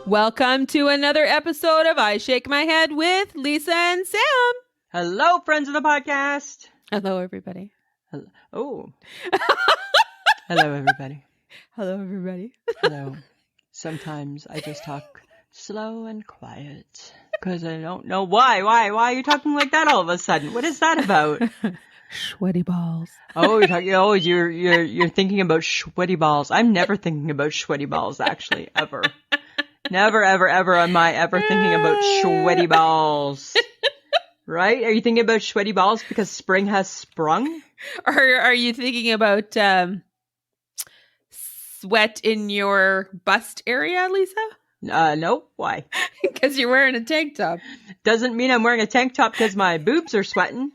Welcome to another episode of I Shake My Head with Lisa and Sam. Hello, friends of the podcast. Hello, everybody. Hello. Oh. Hello, everybody. Hello, everybody. Hello. Sometimes I just talk slow and quiet because I don't know why. Why are you talking like that all of a sudden? What is that about? Sweaty balls. Oh, you're talking. Oh, you're thinking about sweaty balls. I'm never thinking about sweaty balls, actually, ever. Never, ever am I ever thinking about sweaty balls. Right? Are you thinking about sweaty balls because spring has sprung? Or are you thinking about sweat in your bust area, Lisa? No. Why? Because you're wearing a tank top. Doesn't mean I'm wearing a tank top because my boobs are sweating.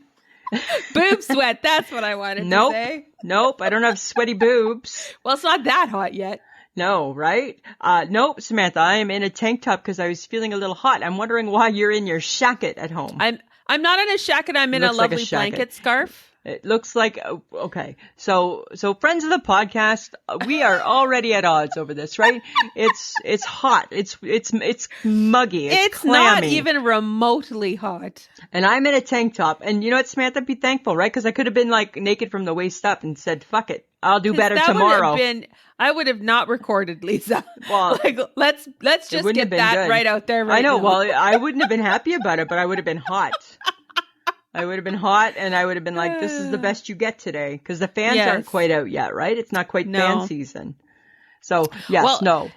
Boob sweat. That's what I wanted to say. Nope. I don't have sweaty boobs. Well, it's not that hot yet. No, right? Nope, Samantha. I am in a tank top because I was feeling a little hot. I'm wondering why you're in your shacket at home. I'm not in a shacket. I'm in a lovely blanket scarf. It looks like, okay. So friends of the podcast, we are already at odds over this, right? It's hot. It's muggy. It's clammy. Not even remotely hot. And I'm in a tank top. And you know what, Samantha? Be thankful, right? Because I could have been like naked from the waist up and said, fuck it. I'll do better tomorrow. I would have not recorded, Lisa. Well, like, let's just get that good. Right out there right I know. now. Well, I wouldn't have been happy about it, but I would have been hot. I would have been hot, and I would have been like, this is the best you get today. Because the fans aren't quite out yet, right? It's not quite fan season. So, yes, no.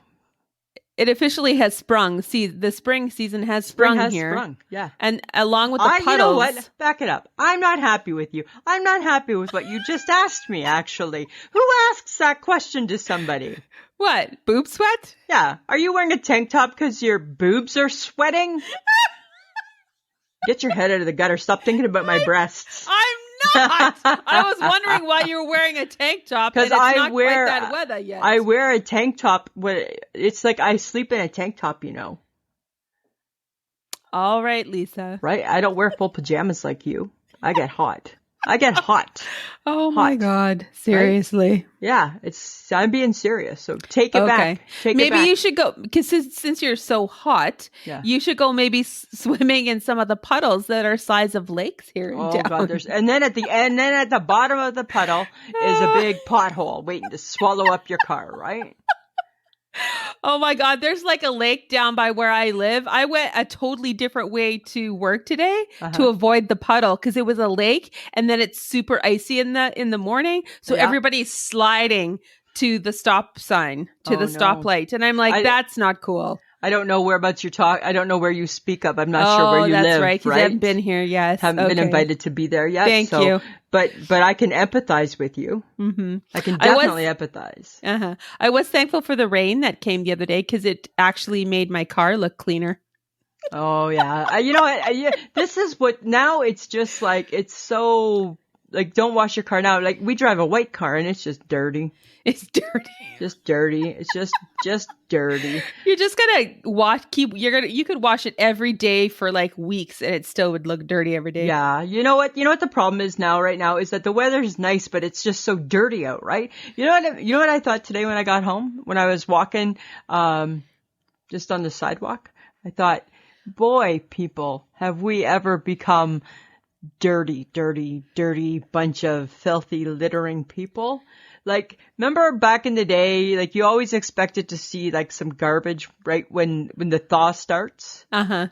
It officially has sprung. See, the spring season has sprung here. Sprung, yeah. And along with the puddles. You know what? Back it up. I'm not happy with you. I'm not happy with what you just asked me, actually. Who asks that question to somebody? What? Boob sweat? Yeah. Are you wearing a tank top because your boobs are sweating? Get your head out of the gutter. Stop thinking about my breasts. I'm not. I was wondering why you were wearing a tank top. Because not quite that weather yet. I wear a tank top. It's like I sleep in a tank top, you know. All right, Lisa. Right? I don't wear full pajamas like you. I get hot. Oh my God. Seriously. Right? Yeah. I'm being serious. So take it back. Maybe you should go, because since you're so hot, you should go maybe swimming in some of the puddles that are size of lakes here in town. God, and then at the bottom of the puddle is a big pothole waiting to swallow up your car, right? Oh my God, there's like a lake down by where I live. I went a totally different way to work today to avoid the puddle because it was a lake and then it's super icy in the morning. So everybody's sliding to the stop sign, to the stoplight. And I'm like, that's not cool. I don't know whereabouts you talk. I don't know where you speak of. I'm not sure where you live. That's right. Because I haven't been here yet. Haven't been invited to be there yet. Thank you. But I can empathize with you. Mm-hmm. I can definitely empathize. I was thankful for the rain that came the other day because it actually made my car look cleaner. Oh yeah. You know what? This is what now. It's just like it's so. Like, don't wash your car now. Like, we drive a white car and it's just dirty. It's dirty. Just dirty. It's just dirty. You're just gonna you could wash it every day for like weeks and it still would look dirty every day. Yeah. You know what the problem is right now is that the weather's nice, but it's just so dirty out, right? You know what I thought today when I got home? When I was walking, just on the sidewalk? I thought, boy, people, have we ever become dirty bunch of filthy littering people. Like, remember back in the day, like you always expected to see like some garbage right when the thaw starts. I'm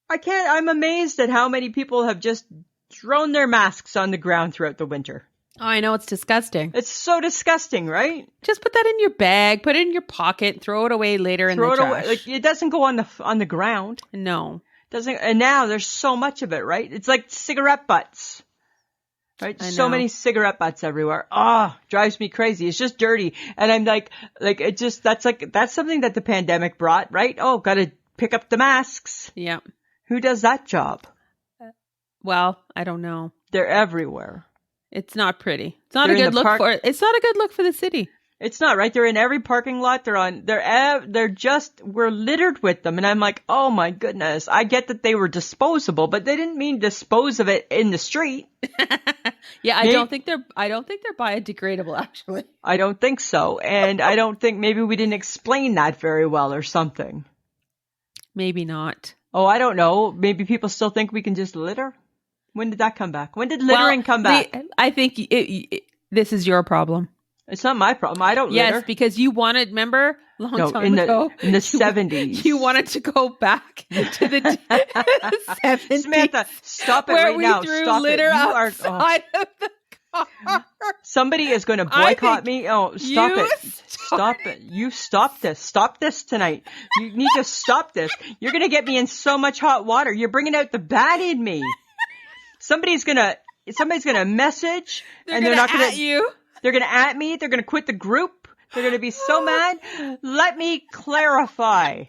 amazed at how many people have just thrown their masks on the ground throughout the winter. Oh, I know, it's disgusting. It's so disgusting, right? Just put that in your bag, put it in your pocket, throw it away later in the trash. Away. Like, it doesn't go on the ground. No. And now there's so much of it, right? It's like cigarette butts, right? So many cigarette butts everywhere. Drives me crazy. It's just dirty. And I'm like it just, that's something that the pandemic brought, right? Oh, gotta pick up the masks. Yeah. Who does that job? Well, I don't know. They're everywhere. It's not pretty. It's not a good look for the city. It's not, right? They're in every parking lot. We're littered with them. And I'm like, oh my goodness. I get that they were disposable, but they didn't mean dispose of it in the street. Yeah, I don't think they're biodegradable, actually. I don't think so. And I don't think maybe we didn't explain that very well or something. Maybe not. Oh, I don't know. Maybe people still think we can just litter. When did that come back? When did littering come back? I think this is your problem. It's not my problem. I don't litter. Yes, because you wanted, remember, long time ago? In the 70s. You wanted to go back to the 70s. Samantha, stop it right now. Stop litter it. outside of the car. Somebody is going to boycott me. Oh, stop it. Stop it. You stop this. Stop this tonight. You need to stop this. You're going to get me in so much hot water. You're bringing out the bad in me. Somebody's going to message and they're not going to you. They're going to at me. They're going to quit the group. They're going to be so mad. Let me clarify.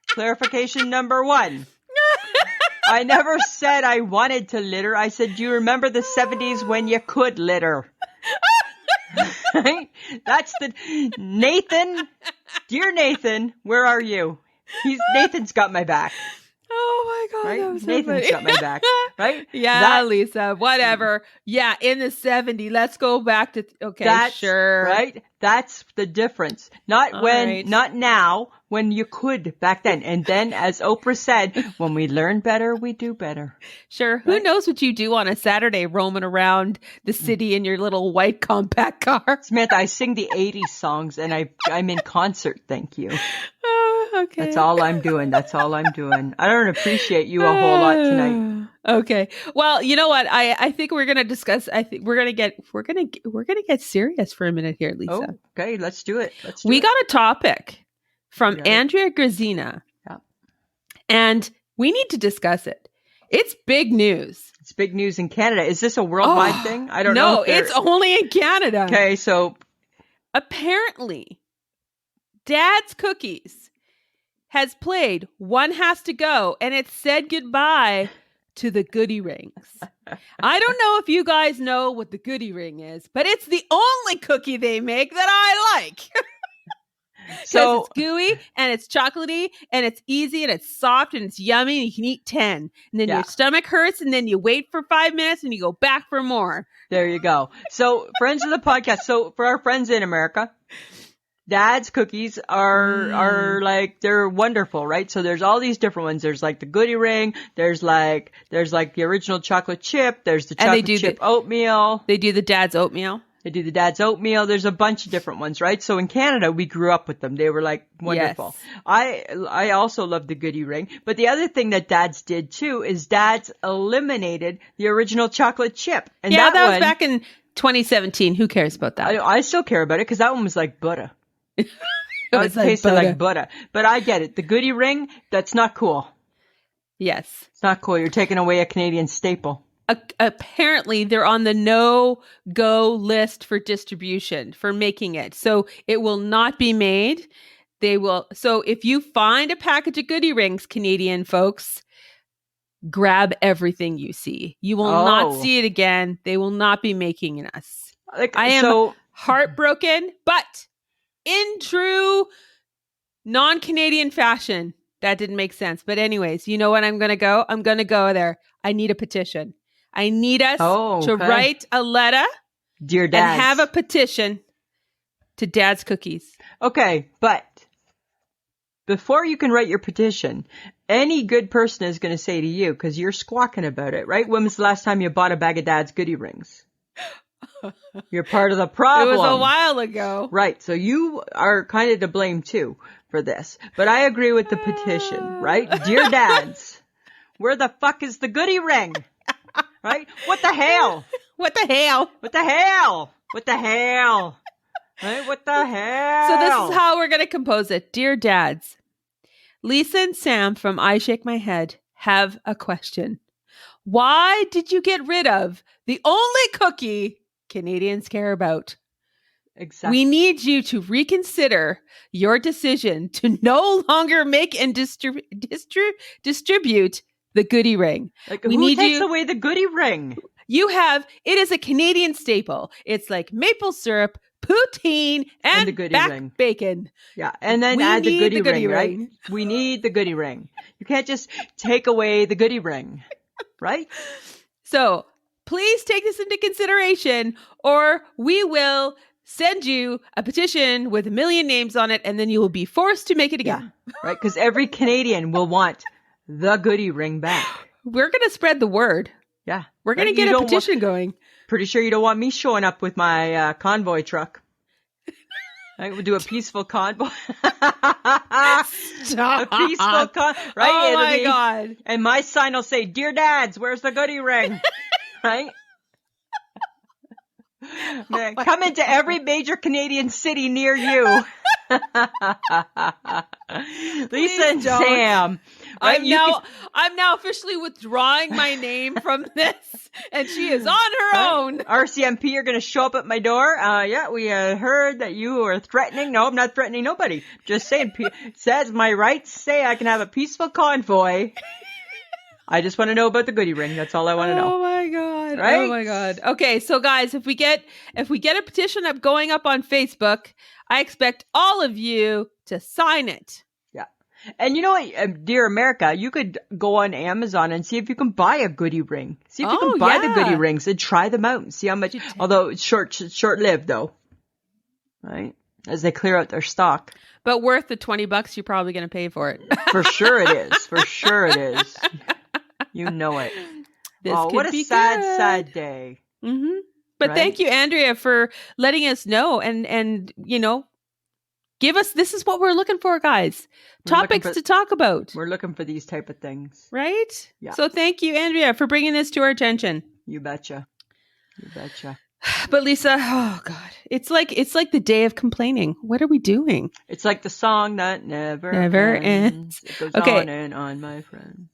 Clarification number 1. I never said I wanted to litter. I said, do you remember the 70s when you could litter? Right? That's Nathan. Dear Nathan, where are you? Nathan's got my back. Oh my God. Right? That was so Nathan's funny. got my back. Right? Yeah, Lisa, whatever. Yeah, in the 70s. Let's go back to, sure. Right? That's the difference. Not now, when you could back then. And then, as Oprah said, when we learn better, we do better. Sure. Right? Who knows what you do on a Saturday roaming around the city in your little white compact car? Samantha, I sing the 80s songs and I'm in concert. Thank you. Okay. That's all I'm doing. That's all I'm doing. I don't appreciate you a whole lot tonight. Okay. Well, you know what? I think we're going to discuss. I think we're going to get serious for a minute here, Lisa. Oh, okay. Let's do it. We got a topic from Andrea Grazina. Yeah. And we need to discuss it. It's big news. It's big news in Canada. Is this a worldwide thing? I don't know. No, it's only in Canada. Okay. So apparently, Dad's Cookies has played One Has to Go, and it said goodbye to the Goodie Rings. I don't know if you guys know what the Goodie Ring is, but it's the only cookie they make that I like. So it's gooey and it's chocolatey and it's easy and it's soft and it's yummy and you can eat 10. And then your stomach hurts and then you wait for 5 minutes and you go back for more. There you go. So friends of the podcast. So for our friends in America, Dad's Cookies are like, they're wonderful, right? So there's all these different ones. There's like the Goodie Ring. There's like the original chocolate chip. There's the chocolate chip oatmeal. They do the Dad's oatmeal. They do the Dad's oatmeal. There's a bunch of different ones, right? So in Canada, we grew up with them. They were like wonderful. Yes. I also love the Goodie Ring. But the other thing that Dad's did too is Dad's eliminated the original chocolate chip. And that was back in 2017. Who cares about that? I still care about it because that one was like butter. It tasted like butter. But I get it. The Goodie Ring, that's not cool. Yes. It's not cool. You're taking away a Canadian staple. Apparently, they're on the no-go list for distribution, for making it. So it will not be made. So if you find a package of Goodie Rings, Canadian folks, grab everything you see. You will not see it again. They will not be making us. I am heartbroken, but in true non-Canadian fashion, that didn't make sense. But anyways, you know what I'm going to go? I'm going to go there. I need a petition. I need us to write a letter, Dear Dad, and have a petition to Dad's Cookies. Okay, but before you can write your petition, any good person is going to say to you, because you're squawking about it, right? When was the last time you bought a bag of Dad's Goodie Rings? You're part of the problem. It was a while ago. Right. So you are kind of to blame too for this. But I agree with the petition, right? Dear Dads, where the fuck is the Goodie Ring? Right? What the hell? What the hell? What the hell? What the hell? Right? What the hell? So this is how we're going to compose it. Dear Dads, Lisa and Sam from I Shake My Head have a question. Why did you get rid of the only cookie Canadians care about? Exactly. We need you to reconsider your decision to no longer make and distribute the Goodie Ring. Like, who takes away the Goodie Ring? It is a Canadian staple. It's like maple syrup, poutine, and the goodie back ring. bacon. Yeah, and then We add the need goodie the goodie ring, right? ring. We need the goodie ring. You can't just take away the goodie ring, right? So please take this into consideration, or we will send you a petition with 1 million names on it, and then you will be forced to make it again. Yeah, right? Because every Canadian will want the goodie ring back. We're going to spread the word. Yeah. We're going to get a petition going. Pretty sure you don't want me showing up with my convoy truck. Right? We'll do a peaceful convoy. Stop. A peaceful convoy. Right? Oh my God. And my sign will say, "Dear Dads, where's the goodie ring?" Right? Come into every major Canadian city near you. Lisa and Sam. Right? I'm now officially withdrawing my name from this, and she is on her own. RCMP are going to show up at my door. Yeah, we heard that you are threatening. No, I'm not threatening nobody. Just saying, says my rights say I can have a peaceful convoy. I just want to know about the goodie ring. That's all I want to know. Oh my God. Right? Oh my God. Okay, so guys, if we get a petition going up on Facebook, I expect all of you to sign it. Yeah. And you know what, dear America, you could go on Amazon and see if you can buy a goodie ring. See if you can buy the goodie rings and try them out and see how much, although it's short-lived though. Right? As they clear out their stock. But worth the $20 you're probably going to pay for it. For sure it is. For sure it is. You know it. What a sad day. Mm-hmm. But thank you, Andrea, for letting us know and give us, this is what we're looking for, guys. Topics to talk about. We're looking for these type of things. Right? Yeah. So thank you, Andrea, for bringing this to our attention. You betcha. You betcha. But Lisa, oh God, it's like the day of complaining. What are we doing? It's like the song that never ends. It goes on and on, my friend.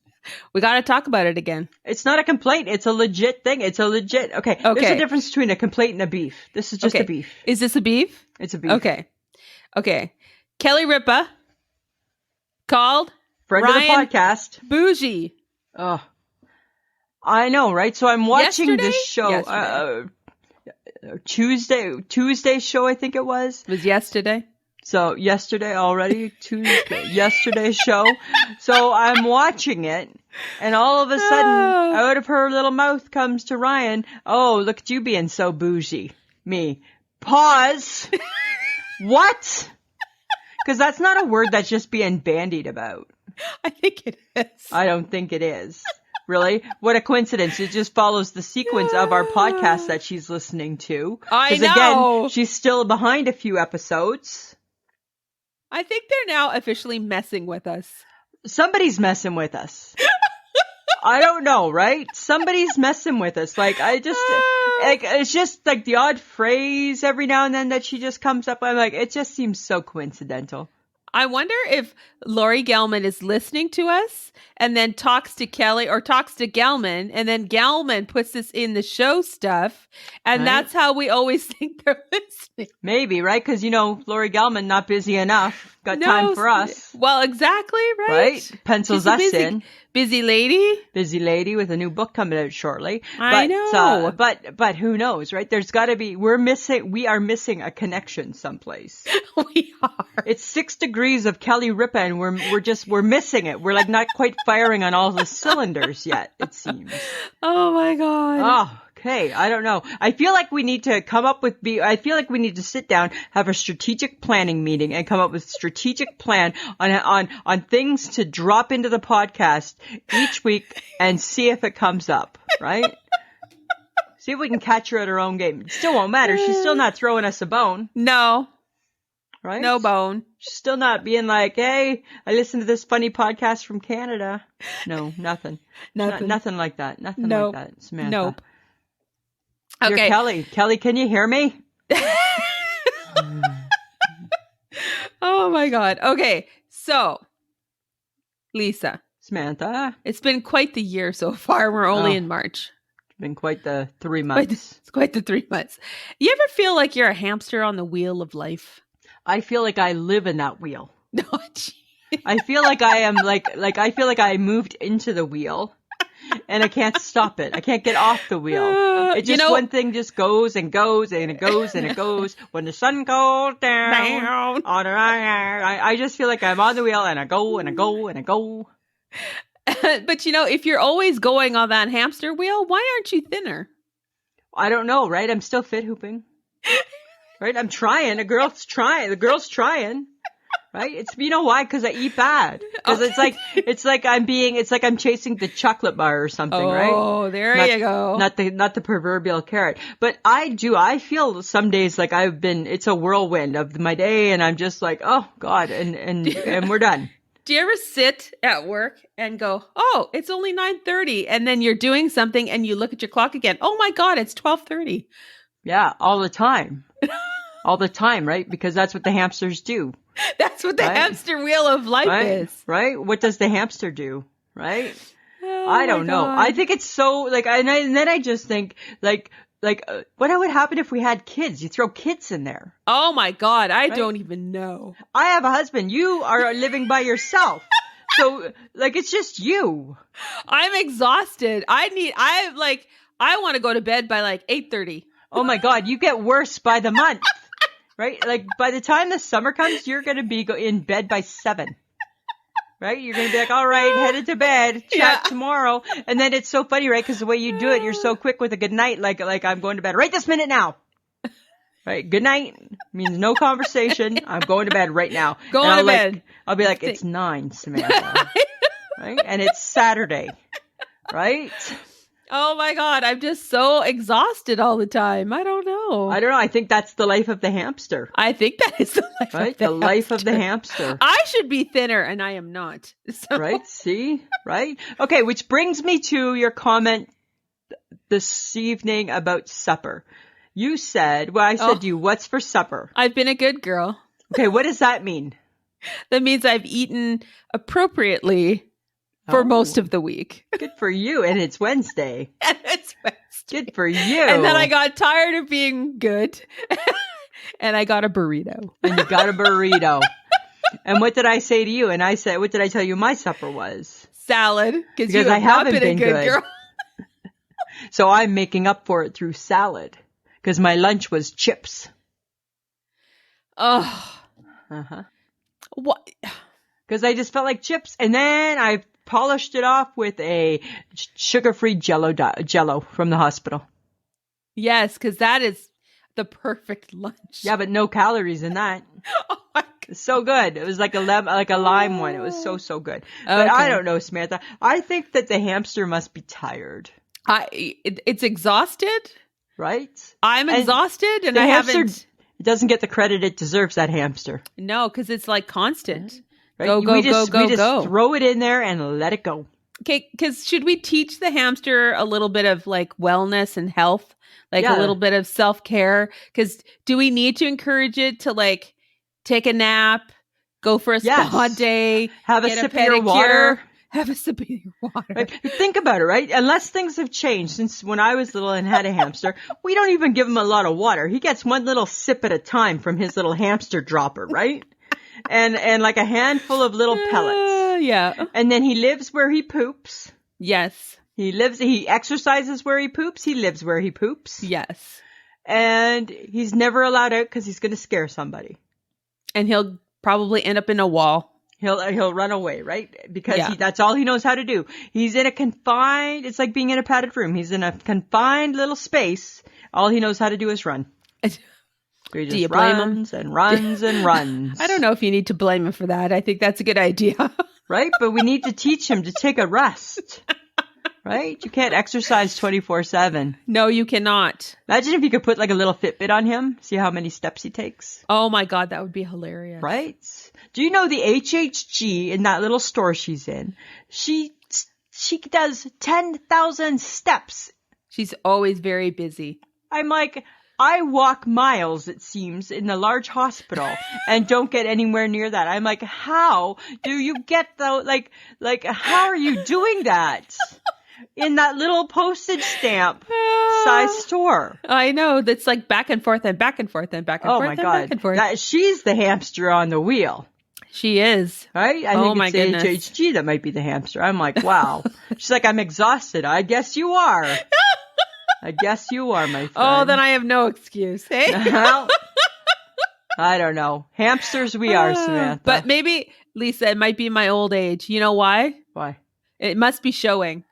We got to talk about it again. It's not a complaint. It's a legit thing. It's a legit. Okay. There's a difference between a complaint and a beef. This is just a beef. Is this a beef? It's a beef. Okay. Kelly Ripa called friend of the podcast bougie. Oh, I know, right? So I'm watching this show. Tuesday show, I think it was. It was yesterday. So yesterday already, Tuesday, yesterday's show. So I'm watching it, and all of a sudden, out of her little mouth comes to Ryan, "Oh, look at you being so bougie." Me. Pause. What? Because that's not a word that's just being bandied about. I think it is. I don't think it is. Really? What a coincidence. It just follows the sequence of our podcast that she's listening to. I know. Because again, she's still behind a few episodes. I think they're now officially messing with us. Somebody's messing with us. I don't know, right? Somebody's messing with us. It's just like the odd phrase every now and then that she just comes up with. It just seems so coincidental. I wonder if Lori Gelman is listening to us and then talks to Kelly or talks to Gelman, and then Gelman puts this in the show stuff. And that's how we always think they're listening. Maybe, right? Because, Lori Gelman, not busy enough. Got time for us. Well, exactly, right? Right? Pencils us in. Busy lady. Busy lady with a new book coming out shortly. I know. But who knows, right? There's got to be, we are missing a connection someplace. We are. It's 6 degrees of Kelly Ripa, and we're missing it. We're not quite firing on all the cylinders yet, it seems. Oh my God. Oh, okay. I don't know. I feel like we need to sit down, have a strategic planning meeting, and come up with a strategic plan on things to drop into the podcast each week and see if it comes up, right? See if we can catch her at her own game. It still won't matter. She's still not throwing us a bone. No. Right? No bone. She's still not being like, "Hey, I listened to this funny podcast from Canada." No, nothing. Nothing like that. Nothing like that, Samantha. Nope. Dear Okay. Kelly. Kelly, can you hear me? Oh my God. Okay. So, Lisa. Samantha. It's been quite the year so far. We're only in March. It's been quite the 3 months. It's quite the 3 months. You ever feel like you're a hamster on the wheel of life? I feel like I live in that wheel. No, gee. I feel like I am I feel like I moved into the wheel. and I can't stop it. I can't get off the wheel. It just, one thing just goes and goes and it goes and it goes. When the sun goes down. I just feel like I'm on the wheel and I go and I go and I go. But if you're always going on that hamster wheel, why aren't you thinner? I don't know, right? I'm still fit hooping. Right? I'm trying. The girl's trying. Right? It's, why? Because I eat bad. Because it's like I'm chasing the chocolate bar or something, right? Oh, there you go. Not the proverbial carrot. But I feel some days like it's a whirlwind of my day and I'm just like, oh God, and we're done. Do you ever sit at work and go, oh, it's only 9:30, and then you're doing something and you look at your clock again? Oh my God, it's 12:30. Yeah, all the time. All the time, right? Because that's what the hamsters do. That's what the hamster wheel of life is. Right? What does the hamster do? Right? Oh, I don't know. I think it's so, and then I just think, what would happen if we had kids? You throw kids in there. Oh my God, I don't even know. I have a husband. You are living by yourself. So, it's just you. I'm exhausted. I want to go to bed by 8:30. Oh my God, you get worse by the month. Right? By the time the summer comes, you're going to be in bed by 7. Right? You're going to be like, all right, headed to bed, chat tomorrow. And then it's so funny, right? Because the way you do it, you're so quick with a good night. Like I'm going to bed right this minute now. Right? Good night means no conversation. I'm going to bed right now. Going to bed. I'll be like, it's 9, Samantha. Right? And it's Saturday. Right? Oh my God, I'm just so exhausted all the time. I don't know. I think that's the life of the hamster. I think that is the life of the life of the hamster. I should be thinner and I am not. So. Right? See? Right? Okay, which brings me to your comment this evening about supper. You said, I said to you, what's for supper? I've been a good girl. Okay, what does that mean? That means I've eaten appropriately for most of the week. Good for you. And it's Wednesday. And it's Wednesday. Good for you. And then I got tired of being good. And I got a burrito. And you got a burrito. And what did I say to you? And I said, what did I tell you my supper was? Salad. Because you have not been a good girl. So I'm making up for it through salad. Because my lunch was chips. Oh. Uh-huh. What? Because I just felt like chips. And then I polished it off with a sugar-free Jello from the hospital. Yes, because that is the perfect lunch. Yeah, but no calories in that. Oh my God. It's so good. It was like a lime one. It was so good. But I don't know, Samantha. I think that the hamster must be tired. It's exhausted. Right? I'm exhausted and I haven't. It doesn't get the credit it deserves, that hamster. No, because it's constant. Right? Go, we just go. Throw it in there and let it go. Okay, because should we teach the hamster a little bit of wellness and health? A little bit of self-care? Because do we need to encourage it to take a nap, go for a spa day, have a sip of your water? Have a sip of your water. Right? Think about it, right? Unless things have changed since when I was little and had a hamster, we don't even give him a lot of water. He gets one little sip at a time from his little hamster dropper, right? And a handful of little pellets. Yeah. And then he lives where he poops. Yes. He exercises where he poops. He lives where he poops. Yes. And he's never allowed out because he's going to scare somebody. And he'll probably end up in a wall. He'll run away, right? Because that's all he knows how to do. He's in it's like being in a padded room. He's in a confined little space. All he knows how to do is run. So he just runs and runs and runs. I don't know if you need to blame him for that. I think that's a good idea. Right? But we need to teach him to take a rest. Right? You can't exercise 24/7. No, you cannot. Imagine if you could put a little Fitbit on him. See how many steps he takes. Oh my God, that would be hilarious. Right? Do you know the HHG in that little store she's in? She does 10,000 steps. She's always very busy. I'm like, I walk miles, it seems, in the large hospital and don't get anywhere near that. I'm like, how do you get how are you doing that? In that little postage stamp size store. I know. That's back and forth and back and forth and back and forth. Oh my God. Back and forth. She's the hamster on the wheel. She is. Right? I think it's the HHG that might be the hamster. I'm like, wow. She's like, I'm exhausted. I guess you are. I guess you are, my friend. Oh, then I have no excuse. Hey? Well, I don't know. Hamsters we are, Samantha. But maybe, Lisa, it might be my old age. You know why? Why? It must be showing.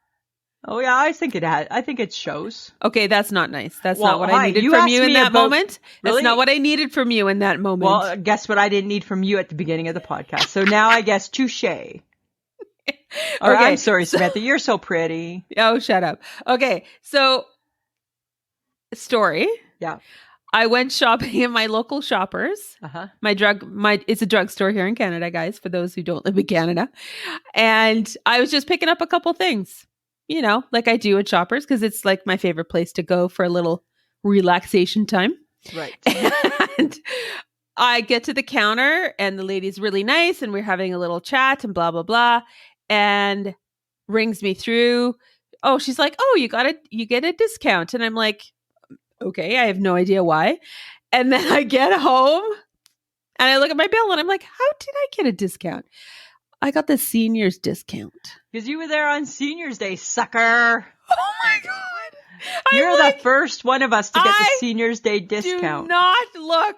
Oh, yeah, I think it shows. Okay, that's not nice. That's not what I needed from you in that moment. Really? That's not what I needed from you in that moment. Well, guess what I didn't need from you at the beginning of the podcast. So now I guess touche. Okay, I'm sorry, Samantha. You're so pretty. Oh, shut up. Okay, so story. Yeah. I went shopping in my local Shoppers. It's a drugstore here in Canada, guys, for those who don't live in Canada. And I was just picking up a couple things. You know, like I do at Shoppers, because it's like my favorite place to go for a little relaxation time. Right. And I get to the counter and the lady's really nice and we're having a little chat and blah, blah, blah. And rings me through. Oh, she's like, oh, you get a discount. And I'm like, okay, I have no idea why. And then I get home and I look at my bill and I'm like, how did I get a discount? I got the seniors discount. Because you were there on Seniors Day, sucker. Oh my God. You're the first one of us to get the Seniors Day discount. Do not look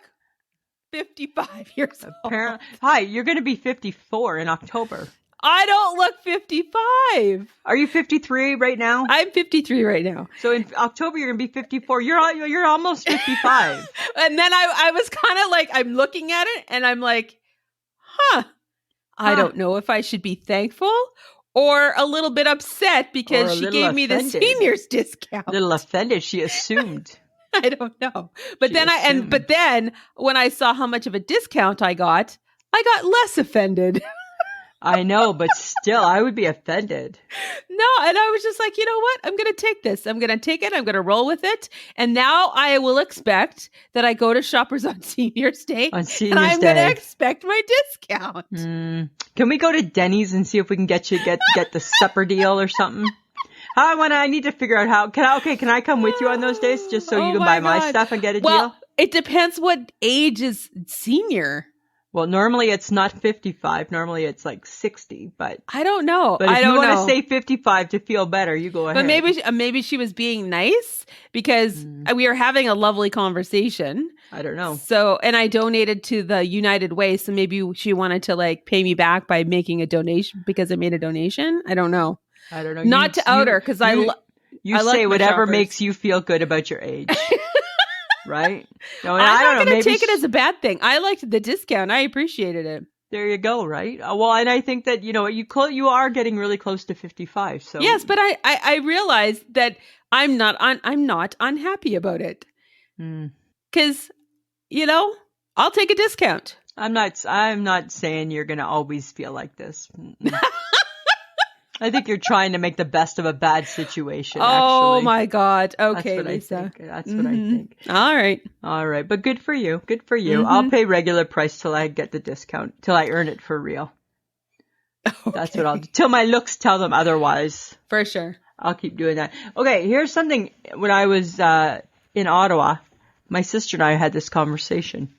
55 years old. Hi, you're going to be 54 in October. I don't look 55. Are you 53 right now? I'm 53 right now. So in October, you're going to be 54. You're almost 55. And then I was kind of like, I'm looking at it and I'm like, I don't know if I should be thankful or a little bit upset because she gave me the seniors discount. A little offended, she assumed. I don't know. But then when I saw how much of a discount I got less offended. I know, but still, I would be offended. No, and I was just like, you know what? I'm going to take this. I'm going to take it. I'm going to roll with it. And now I will expect that I go to Shoppers on Seniors Day. On Seniors and I'm Day. going to expect my discount. Can we go to Denny's and see if we can get the supper deal or something? I need to figure out how. Can I come with you on those days just so you can buy my stuff and get a deal? It depends what age is senior. Well, normally it's not 55. Normally it's like 60, but I don't know. But if you want to say 55 to feel better, you go ahead. But maybe she was being nice because we were having a lovely conversation. I don't know. So, and I donated to the United Way, so maybe she wanted to like pay me back by making a donation because I made a donation. I don't know. Not to out her because you say whatever makes you feel good about your age. Right? No, I'm not going to take it as a bad thing. I liked the discount. I appreciated it. There you go. Right. Well, and I think that, you are getting really close to 55. So yes, but I realized that I'm not unhappy about it because, I'll take a discount. I'm not saying you're going to always feel like this. I think you're trying to make the best of a bad situation. Oh my God. Okay, Lisa. That's what I think. All right. But good for you. Good for you. I'll pay regular price till I get the discount, till I earn it for real. Okay. That's what I'll do. Till my looks tell them otherwise. For sure. I'll keep doing that. Okay, here's something. When I was in Ottawa, my sister and I had this conversation.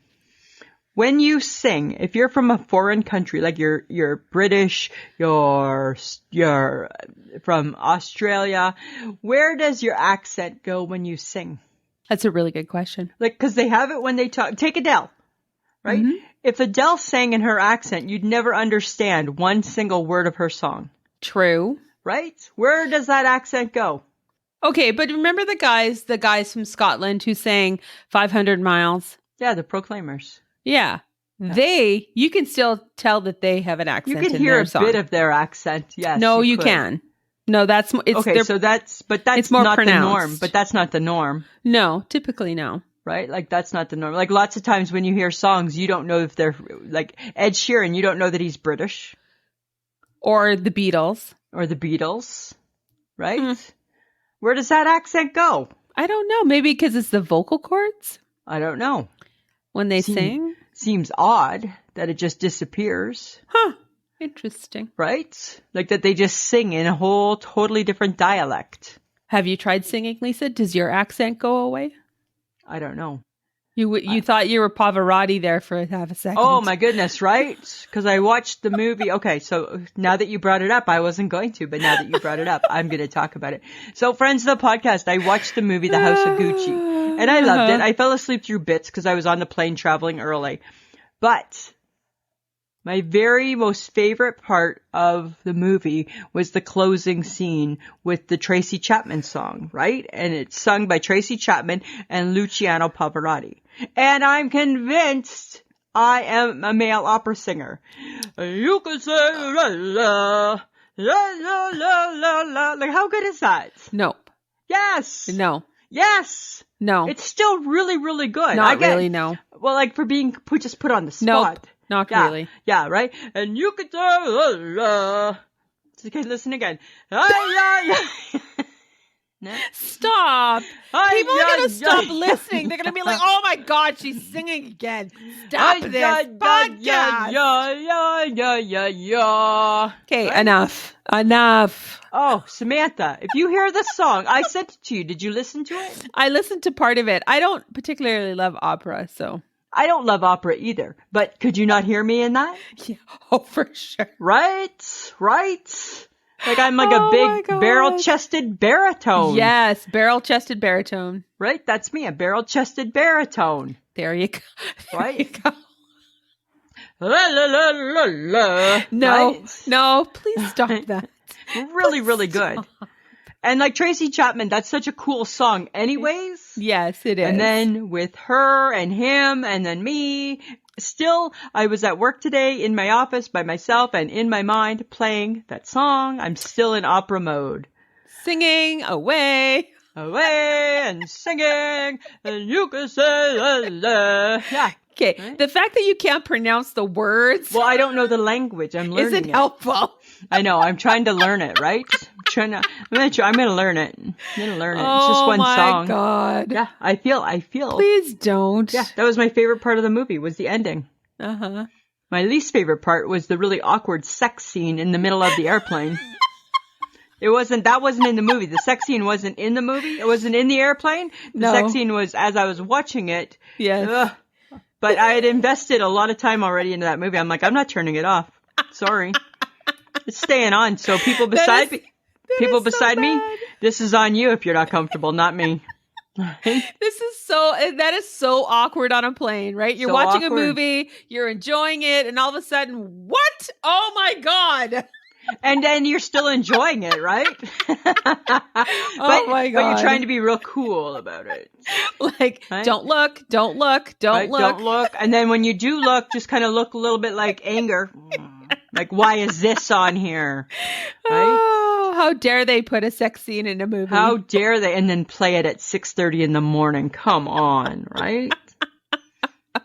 When you sing, if you're from a foreign country, like you're British, you're from Australia, where does your accent go when you sing? That's a really good question. Like, cause they have it when they talk. Take Adele, right? Mm-hmm. If Adele sang in her accent, you'd never understand one single word of her song. True. Right? Where does that accent go? Okay, but remember the guys from Scotland who sang 500 Miles? Yeah, the Proclaimers. Yeah. You can still tell that they have an accent. You can hear a bit of their accent. Yes. No, you can. No, that's okay. So that's more not pronounced. The norm. But that's not the norm. No, typically no. Right? Like that's not the norm. Like lots of times when you hear songs, you don't know if they're like Ed Sheeran. You don't know that he's British, or the Beatles, right? Where does that accent go? I don't know. Maybe because it's the vocal cords. I don't know. When they sing? Seems odd that it just disappears. Huh. Interesting. Right? Like that they just sing in a whole totally different dialect. Have you tried singing, Lisa? Does your accent go away? I don't know. You thought you were Pavarotti there for half a second. Oh my goodness, right? Because I watched the movie. Okay, so now that you brought it up, I wasn't going to, but now that you brought it up, I'm going to talk about it. So friends of the podcast, I watched the movie The House of Gucci, and I loved it. I fell asleep through bits because I was on the plane traveling early. But my very most favorite part of the movie was the closing scene with the Tracy Chapman song, right? And it's sung by Tracy Chapman and Luciano Pavarotti. And I'm convinced I am a male opera singer. You could say la la, la la la la la. Like, how good is that? Nope. Yes. No. Yes. No. It's still really, really good. Not really, no. Well, like for being just put on the spot. Nope. Not really. Yeah, right? And you could okay, listen again. No? Stop. People are going to stop listening. They're going to be like, oh my God, she's singing again. Stop this podcast. Okay, right? Enough. Oh, Samantha, if you hear this song, I sent it to you. Did you listen to it? I listened to part of it. I don't particularly love opera, so. I don't love opera either, but could you not hear me in that? Yeah. Oh, for sure. Right? Like I'm like a big barrel-chested baritone. Yes, barrel-chested baritone. Right? That's me, a barrel-chested baritone. There you go. Right? There you go. La la la la la. No, right? no, please stop that. Really, really good. And like Tracy Chapman, that's such a cool song anyways. Yes, it is. And then with her and him and then me, still, I was at work today in my office by myself and in my mind playing that song. I'm still in opera mode. Singing away. And singing, and you can say la la. Yeah. Okay, right? The fact that you can't pronounce the words. Well, I don't know the language. I'm learning isn't helpful. I know. I'm trying to learn it, right? I'm gonna learn it. I'm gonna learn it. It's just one song. Oh my God. Yeah, I feel. Please don't. Yeah, that was my favorite part of the movie, was the ending. Uh-huh. My least favorite part was the really awkward sex scene in the middle of the airplane. That wasn't in the movie. The sex scene wasn't in the movie. It wasn't in the airplane. The sex scene was as I was watching it. Yes. But I had invested a lot of time already into that movie. I'm like, I'm not turning it off. Sorry. It's staying on. So people beside me, this is on you if you're not comfortable, not me. That is so awkward on a plane, right? You're watching a movie, you're enjoying it, and all of a sudden, what? Oh my God. And then you're still enjoying it, right? Oh my God. But you're trying to be real cool about it. Like, right? Don't look. Don't look. And then when you do look, just kind of look a little bit like anger. Like, why is this on here? Right? Oh, how dare they put a sex scene in a movie? How dare they? And then play it at 6:30 in the morning. Come on, right?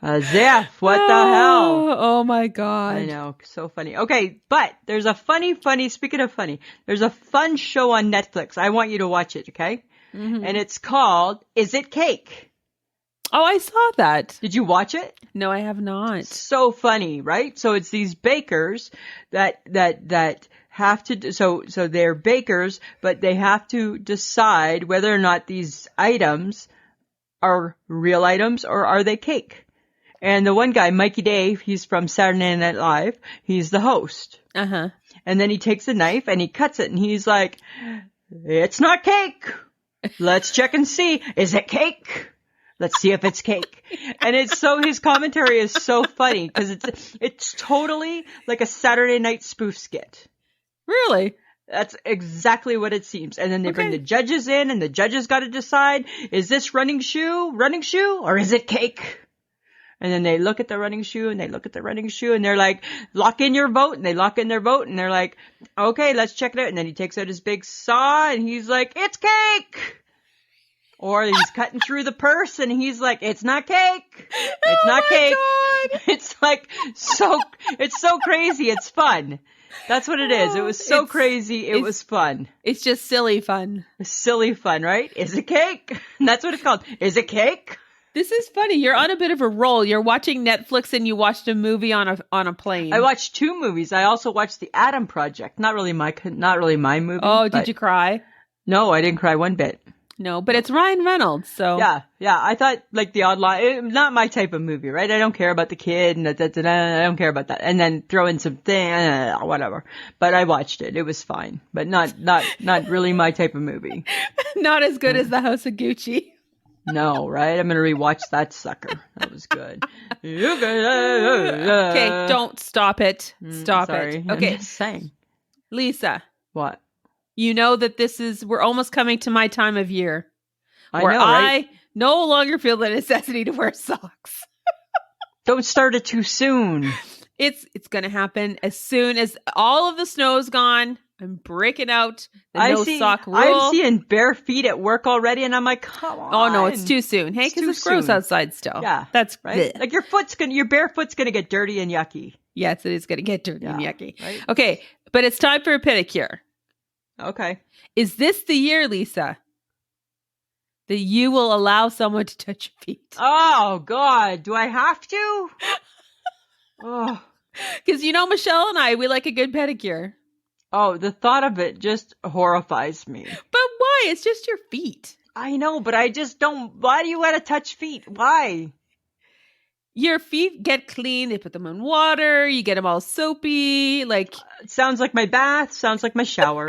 As if, what the hell? Oh my God. I know, so funny. Okay, but there's a speaking of funny, there's a fun show on Netflix. I want you to watch it, okay? Mm-hmm. And it's called Is It Cake? Oh, I saw that. Did you watch it? No, I have not. So funny, right? So it's these bakers that have to, so they're bakers, but they have to decide whether or not these items are real items or are they cake. And the one guy, Mikey Dave, he's from Saturday Night Live. He's the host. Uh-huh. And then he takes a knife and he cuts it and he's like, it's not cake. Let's check and see. Is it cake? Let's see if it's cake. And his commentary is so funny because it's totally like a Saturday night spoof skit. Really? That's exactly what it seems. And then they bring the judges in and the judges got to decide, is this running shoe, or is it cake? And then they look at the running shoe and and they're like, lock in your vote. And they lock in their vote and they're like, okay, let's check it out. And then he takes out his big saw and he's like, it's cake. Or he's cutting through the purse and he's like, it's not cake. It's not cake. God. It's like, it's so crazy. It's fun. That's what it is. It was so crazy. It was fun. It's just silly fun. Silly fun, right? Is it cake? And that's what it's called. Is it cake? This is funny. You're on a bit of a roll. You're watching Netflix and you watched a movie on a plane. I watched 2 movies. I also watched The Atom Project. Not really my movie. Oh, did you cry? No, I didn't cry one bit. No, but it's Ryan Reynolds, so. Yeah. I thought like the odd line, not my type of movie, right? I don't care about the kid and I don't care about that. And then throw in some whatever. But I watched it. It was fine, but not really my type of movie. Not as good as The House of Gucci. No, right? I'm going to rewatch that sucker. That was good. Okay, don't stop it. Stop sorry. it. Okay. I'm just saying. Lisa. What? You know that we're almost coming to my time of year where right? I no longer feel the necessity to wear socks. Don't start it too soon. It's going to happen as soon as all of the snow's gone. I'm breaking out the sock rule. I'm seeing bare feet at work already, and I'm like, come on. Oh no, it's too soon. Hey, because it's gross outside still. Yeah, that's right. Like your bare foot's gonna get dirty and yucky. Yes, it is gonna get dirty and yucky. Right? Okay, but it's time for a pedicure. Okay. Is this the year, Lisa, that you will allow someone to touch your feet? Oh, God. Do I have to? Oh. Because Michelle and I, we like a good pedicure. Oh, the thought of it just horrifies me. But why? It's just your feet. I know, but I just don't. Why do you want to touch feet? Why? Your feet get clean. They put them in water. You get them all soapy. Like sounds like my bath. Sounds like my shower.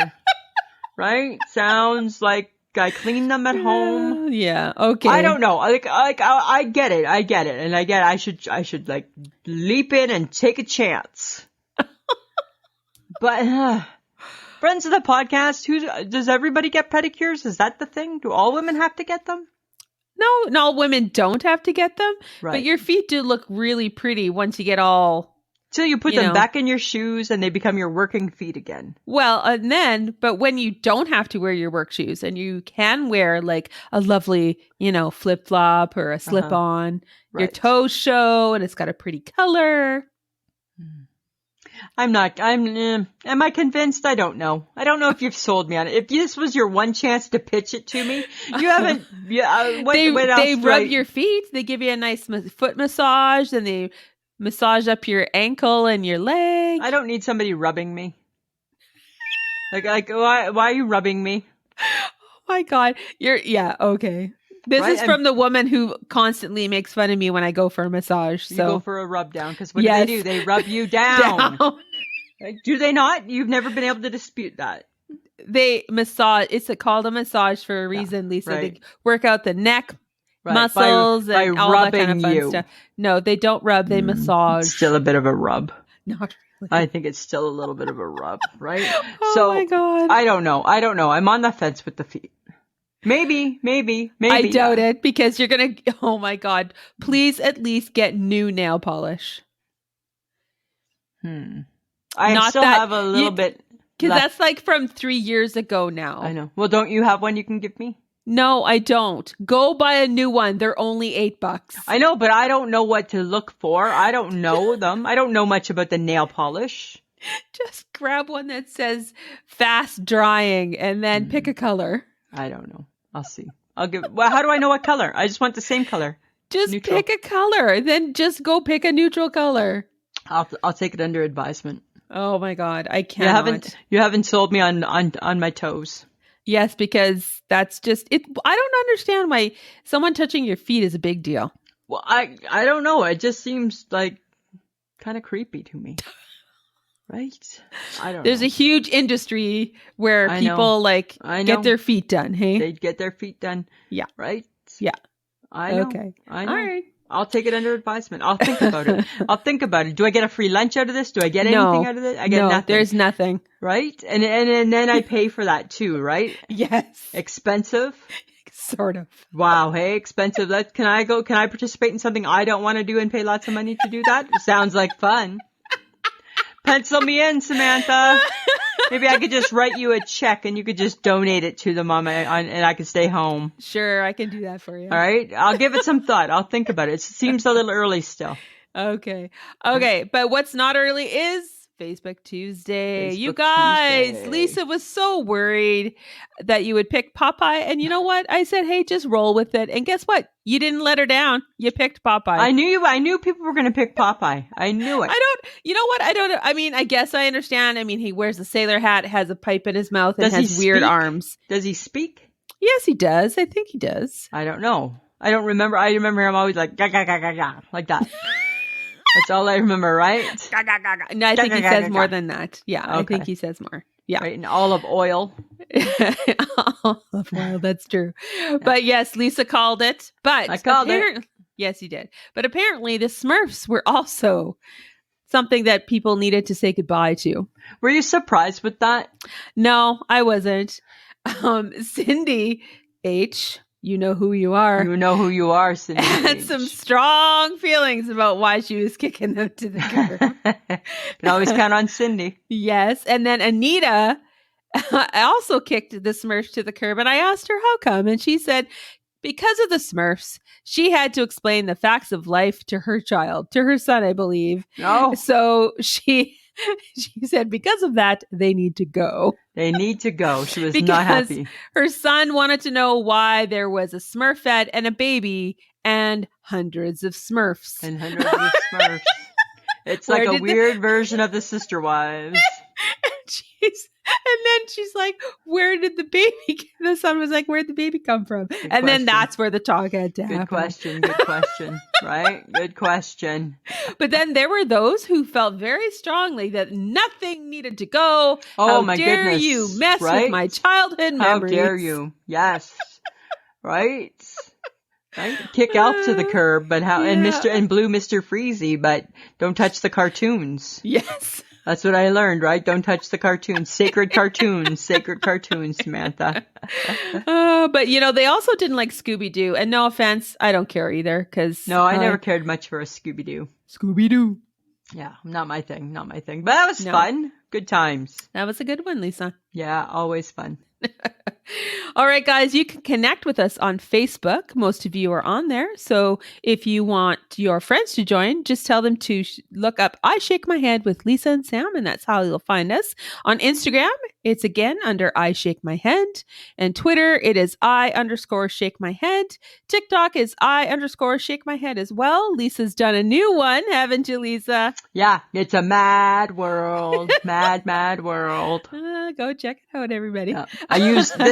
Right? Sounds like I clean them at home. Yeah. Okay. I don't know. I get it. And I should like leap in and take a chance. But friends of the podcast, does everybody get pedicures? Is that the thing? Do all women have to get them? No, not all women don't have to get them. Right. But your feet do look really pretty once you get all. Till you put them back in your shoes and they become your working feet again. Well, but when you don't have to wear your work shoes and you can wear like a lovely, flip flop or a slip on, your toes show and it's got a pretty color. Am I convinced? I don't know. I don't know if you've sold me on it. If this was your one chance to pitch it to me, you haven't. What else? They rub your feet. They give you a nice foot massage and they massage up your ankle and your leg. I don't need somebody rubbing me. Like why are you rubbing me? Oh my God. Okay. This is from the woman who constantly makes fun of me when I go for a massage. So you go for a rub down because what do? They rub you down. Like, do they not? You've never been able to dispute that. They massage. It's called a massage for a reason, Lisa. Right. They work out the neck muscles and all that kind of fun stuff. No, they don't rub. They massage. It's still a bit of a rub. Not really. I think it's still a little bit of a rub, right? Oh my God. I don't know. I'm on the fence with the feet. Maybe. I doubt it because you're going to, oh my God, please at least get new nail polish. I still have a little bit. Because that's like from 3 years ago now. I know. Well, don't you have one you can give me? No, I don't. Go buy a new one. They're only $8. I know, but I don't know what to look for. I don't know them. I don't know much about the nail polish. Just grab one that says fast drying and then pick a color. I don't know. I'll see. How do I know what color? I just want the same color. Just neutral. Pick a color. Then just go pick a neutral color. I'll take it under advisement. Oh my God. I can't. You haven't sold me on my toes. Yes, because that's just it. I don't understand why someone touching your feet is a big deal. Well, I don't know. It just seems like kind of creepy to me. Right? I don't know. There's a huge industry where people get their feet done, hey? They get their feet done. Yeah. Right? Yeah. I know. Okay. I know. All right. I'll take it under advisement. I'll think about it. Do I get a free lunch out of this? Do I get anything out of it? I get nothing. There's nothing. Right? And then I pay for that too, right? Yes. Expensive? Sort of. Wow. Hey, expensive. Can I participate in something I don't want to do and pay lots of money to do that? Sounds like fun. Pencil me in, Samantha. Maybe I could just write you a check and you could just donate it to them and I could stay home. Sure, I can do that for you. All right. I'll give it some thought. I'll think about it. It seems a little early still. Okay. But what's not early is Facebook Tuesday. You guys, Tuesday. Lisa was so worried that you would pick Popeye. And you know what? I said, hey, just roll with it. And guess what? You didn't let her down. You picked Popeye. I knew people were going to pick Popeye. I knew it. You know what? I don't know. I mean, I guess I understand. I mean, he wears a sailor hat, has a pipe in his mouth, and has weird arms. Does he speak? Yes, he does. I think he does. I don't know. I don't remember. I remember him always like, gah, gah, gah, gah, gah, like that. That's all I remember, right? No, I think he says more than that. Yeah, I think he says more. Yeah. Right, and olive oil. Olive oil, that's true. Yeah. But yes, Lisa called it. But I called it. Yes, you did. But apparently the Smurfs were also something that people needed to say goodbye to. Were you surprised with that? No, I wasn't. Cindy H., you know who you are. You know who you are, Cindy had H. some strong feelings about why she was kicking them to the curb. Can always count on Cindy. Yes. And then Anita also kicked the Smurfs to the curb. And I asked her how come. And she said, because of the Smurfs, she had to explain the facts of life to her child, to her son, I believe. Oh. So she said, because of that, they need to go. They need to go. She was not happy. Her son wanted to know why there was a Smurfette and a baby and hundreds of Smurfs. And hundreds of Smurfs. It's like a weird version of the Sister Wives. And then she's like, where did the baby, the son was like, where'd the baby come from? Then that's where the talk had to happen. Good question, right? Good question. But then there were those who felt very strongly that nothing needed to go. Oh, my goodness. How dare you mess with my childhood memories? How dare you? Yes. Right? Right? Kick Elf to the curb, but and Blue Mr. Freezy, but don't touch the cartoons. Yes. That's what I learned, right? Don't touch the cartoons. Sacred cartoons, Samantha. But they also didn't like Scooby-Doo. And no offense, I don't care either. No, I never cared much for a Scooby-Doo. Scooby-Doo. Yeah, not my thing. But that was fun. Good times. That was a good one, Lisa. Yeah, always fun. All right, guys, you can connect with us on Facebook. Most of you are on there. So if you want your friends to join, just tell them to look up I Shake My Head with Lisa and Sam, and that's how you'll find us. On Instagram, it's again under I Shake My Head. And Twitter, it is I_shake my head. TikTok is I_shake my head as well. Lisa's done a new one, haven't you, Lisa? Yeah, it's a mad world. Mad world. Go check it out, everybody. Yeah.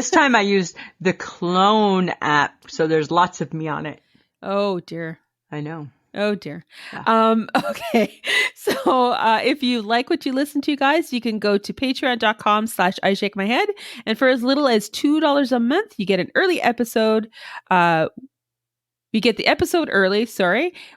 This time I used the Clone app, so there's lots of me on it. Oh dear. I know. Oh dear. Yeah. Okay. So if you like what you listen to, guys, you can go to patreon.com/I Shake My Head. And for as little as $2 a month, you get an early episode. You get the episode early,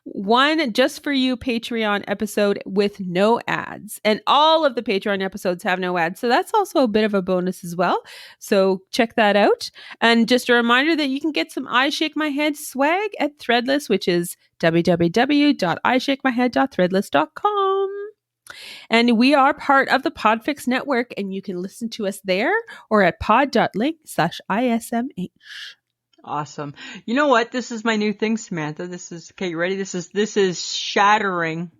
one just for you Patreon episode with no ads. And all of the Patreon episodes have no ads. So that's also a bit of a bonus as well. So check that out. And just a reminder that you can get some I Shake My Head swag at Threadless, which is www.ishakemyhead.threadless.com. And we are part of the Podfix network, and you can listen to us there or at pod.link/ISMH. Awesome. You know what? This is my new thing, Samantha. Okay, you ready? This is shattering.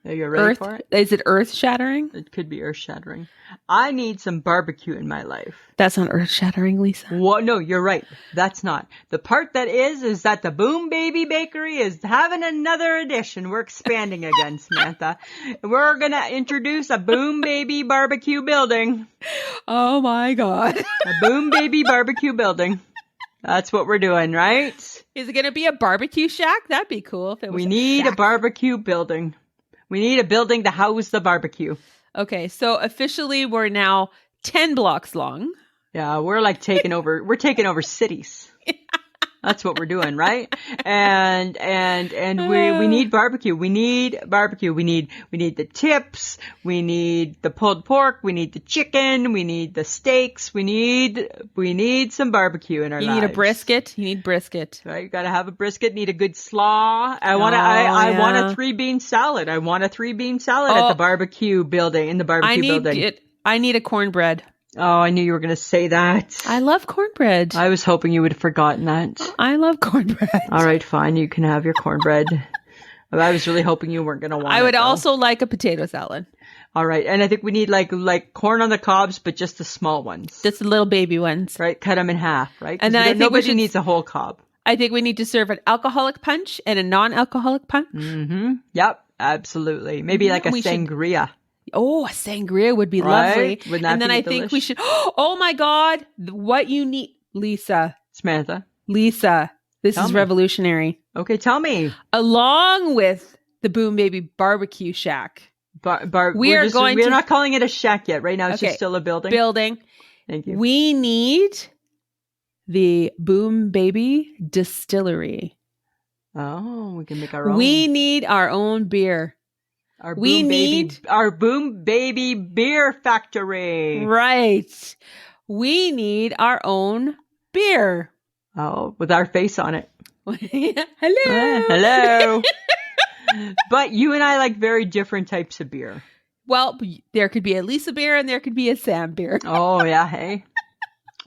Are you ready for it? Is it earth shattering? It could be earth shattering. I need some barbecue in my life. That's not earth shattering, Lisa. Well, no, you're right. That's not. The part that is that the Boom Baby Bakery is having another edition. We're expanding again, Samantha. We're going to introduce a Boom Baby barbecue building. Oh my God. A Boom Baby barbecue building. That's what we're doing, right? Is it going to be a barbecue shack? That'd be cool. If it was we need a barbecue building. We need a building to house the barbecue. Okay, so officially we're now 10 blocks long. Yeah, we're like taking over. We're taking over cities. That's what we're doing, right? And we need barbecue. We need barbecue. We need the tips. We need the pulled pork. We need the chicken. We need the steaks. We need some barbecue in our lives. You need a brisket. You need brisket. Right? You got to have a brisket. Need a good slaw. I want a 3-bean salad. I want a 3-bean salad at the barbecue building, in the barbecue building. I need a cornbread. Oh, I knew you were going to say that. I love cornbread. I was hoping you would have forgotten that. I love cornbread. All right, fine. You can have your cornbread. I was really hoping you weren't going to want it. I would also like a potato salad. All right. And I think we need like corn on the cobs, but just the small ones. Just the little baby ones. Right. Cut them in half, right? And then nobody needs a whole cob. I think we need to serve an alcoholic punch and a non-alcoholic punch. Mm-hmm. Yep. Absolutely. Maybe like a sangria. Oh, a sangria would be lovely. Wouldn't that and then be I delicious? think we should, oh my God, what you need. Lisa. Samantha. Lisa. This Tell is me. revolutionary. Okay, tell me. Along with the Boom Baby Barbecue Shack. We're not calling it a shack yet. Right now, it's just still a building. Thank you. We need the Boom Baby Distillery. Oh, we can make our own. We need our own beer. Our Boom Baby Beer Factory. Right. We need our own beer. Oh, with our face on it. Hello. Hello. But you and I like very different types of beer. Well, there could be a Lisa beer and there could be a Sam beer. Oh, yeah. Hey.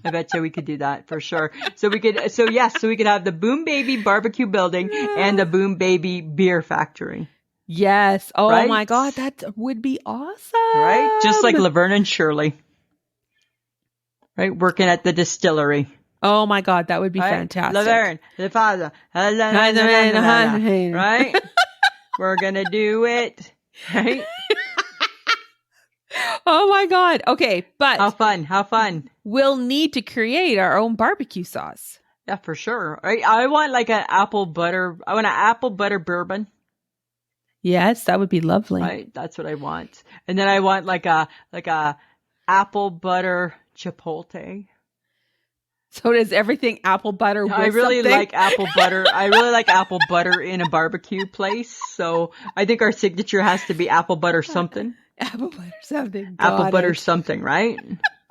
I bet you we could do that for sure. So we could have the Boom Baby Barbecue Building and the Boom Baby Beer Factory. Yes. Oh right? My God. That would be awesome. Right? Just like Laverne and Shirley. Right? Working at the distillery. Oh my God. That would be fantastic. Laverne, the father. Right? We're going to do it. Right? Oh my God. Okay. But How fun. We'll need to create our own barbecue sauce. Yeah, for sure. Right? I want like an apple butter bourbon. Yes, that would be lovely. Right? That's what I want. And then I want like a apple butter chipotle. So does everything apple butter with I really something? like apple butter. I really like apple butter in a barbecue place. So I think our signature has to be apple butter something. Apple butter something. Apple butter something, right?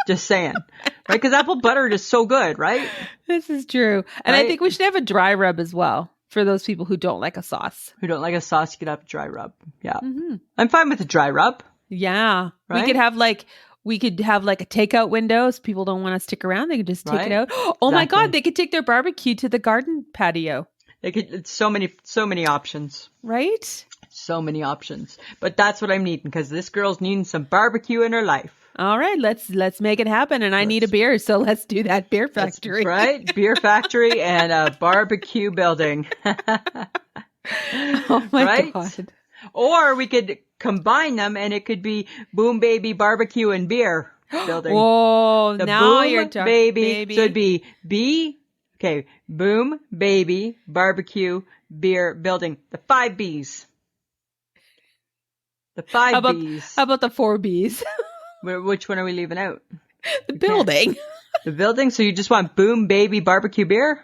Just saying. Right? Because apple butter is so good, right? This is true. And right? I think we should have a dry rub as well for those people who don't like a sauce. Who don't like a sauce, you could have a dry rub. Yeah. Mm-hmm. I'm fine with a dry rub. Yeah. Right? We could have like a takeout window. So people don't want to stick around. They could just take it out. Oh my God. They could take their barbecue to the garden patio. It's so many options. Right? So many options. But that's what I'm needing because this girl's needing some barbecue in her life. All right, let's make it happen. And I need a beer, so let's do that beer factory. Right? Beer factory and a barbecue building. Oh my God. Or we could combine them and it could be Boom Baby Barbecue and Beer Building. Whoa, the now Boom you're talking. Baby. So it'd be Boom Baby Barbecue Beer Building. The 5 B's. The 5 B's. How about the 4 B's? Which one are we leaving out? The building. The building? So you just want Boom Baby Barbecue Beer?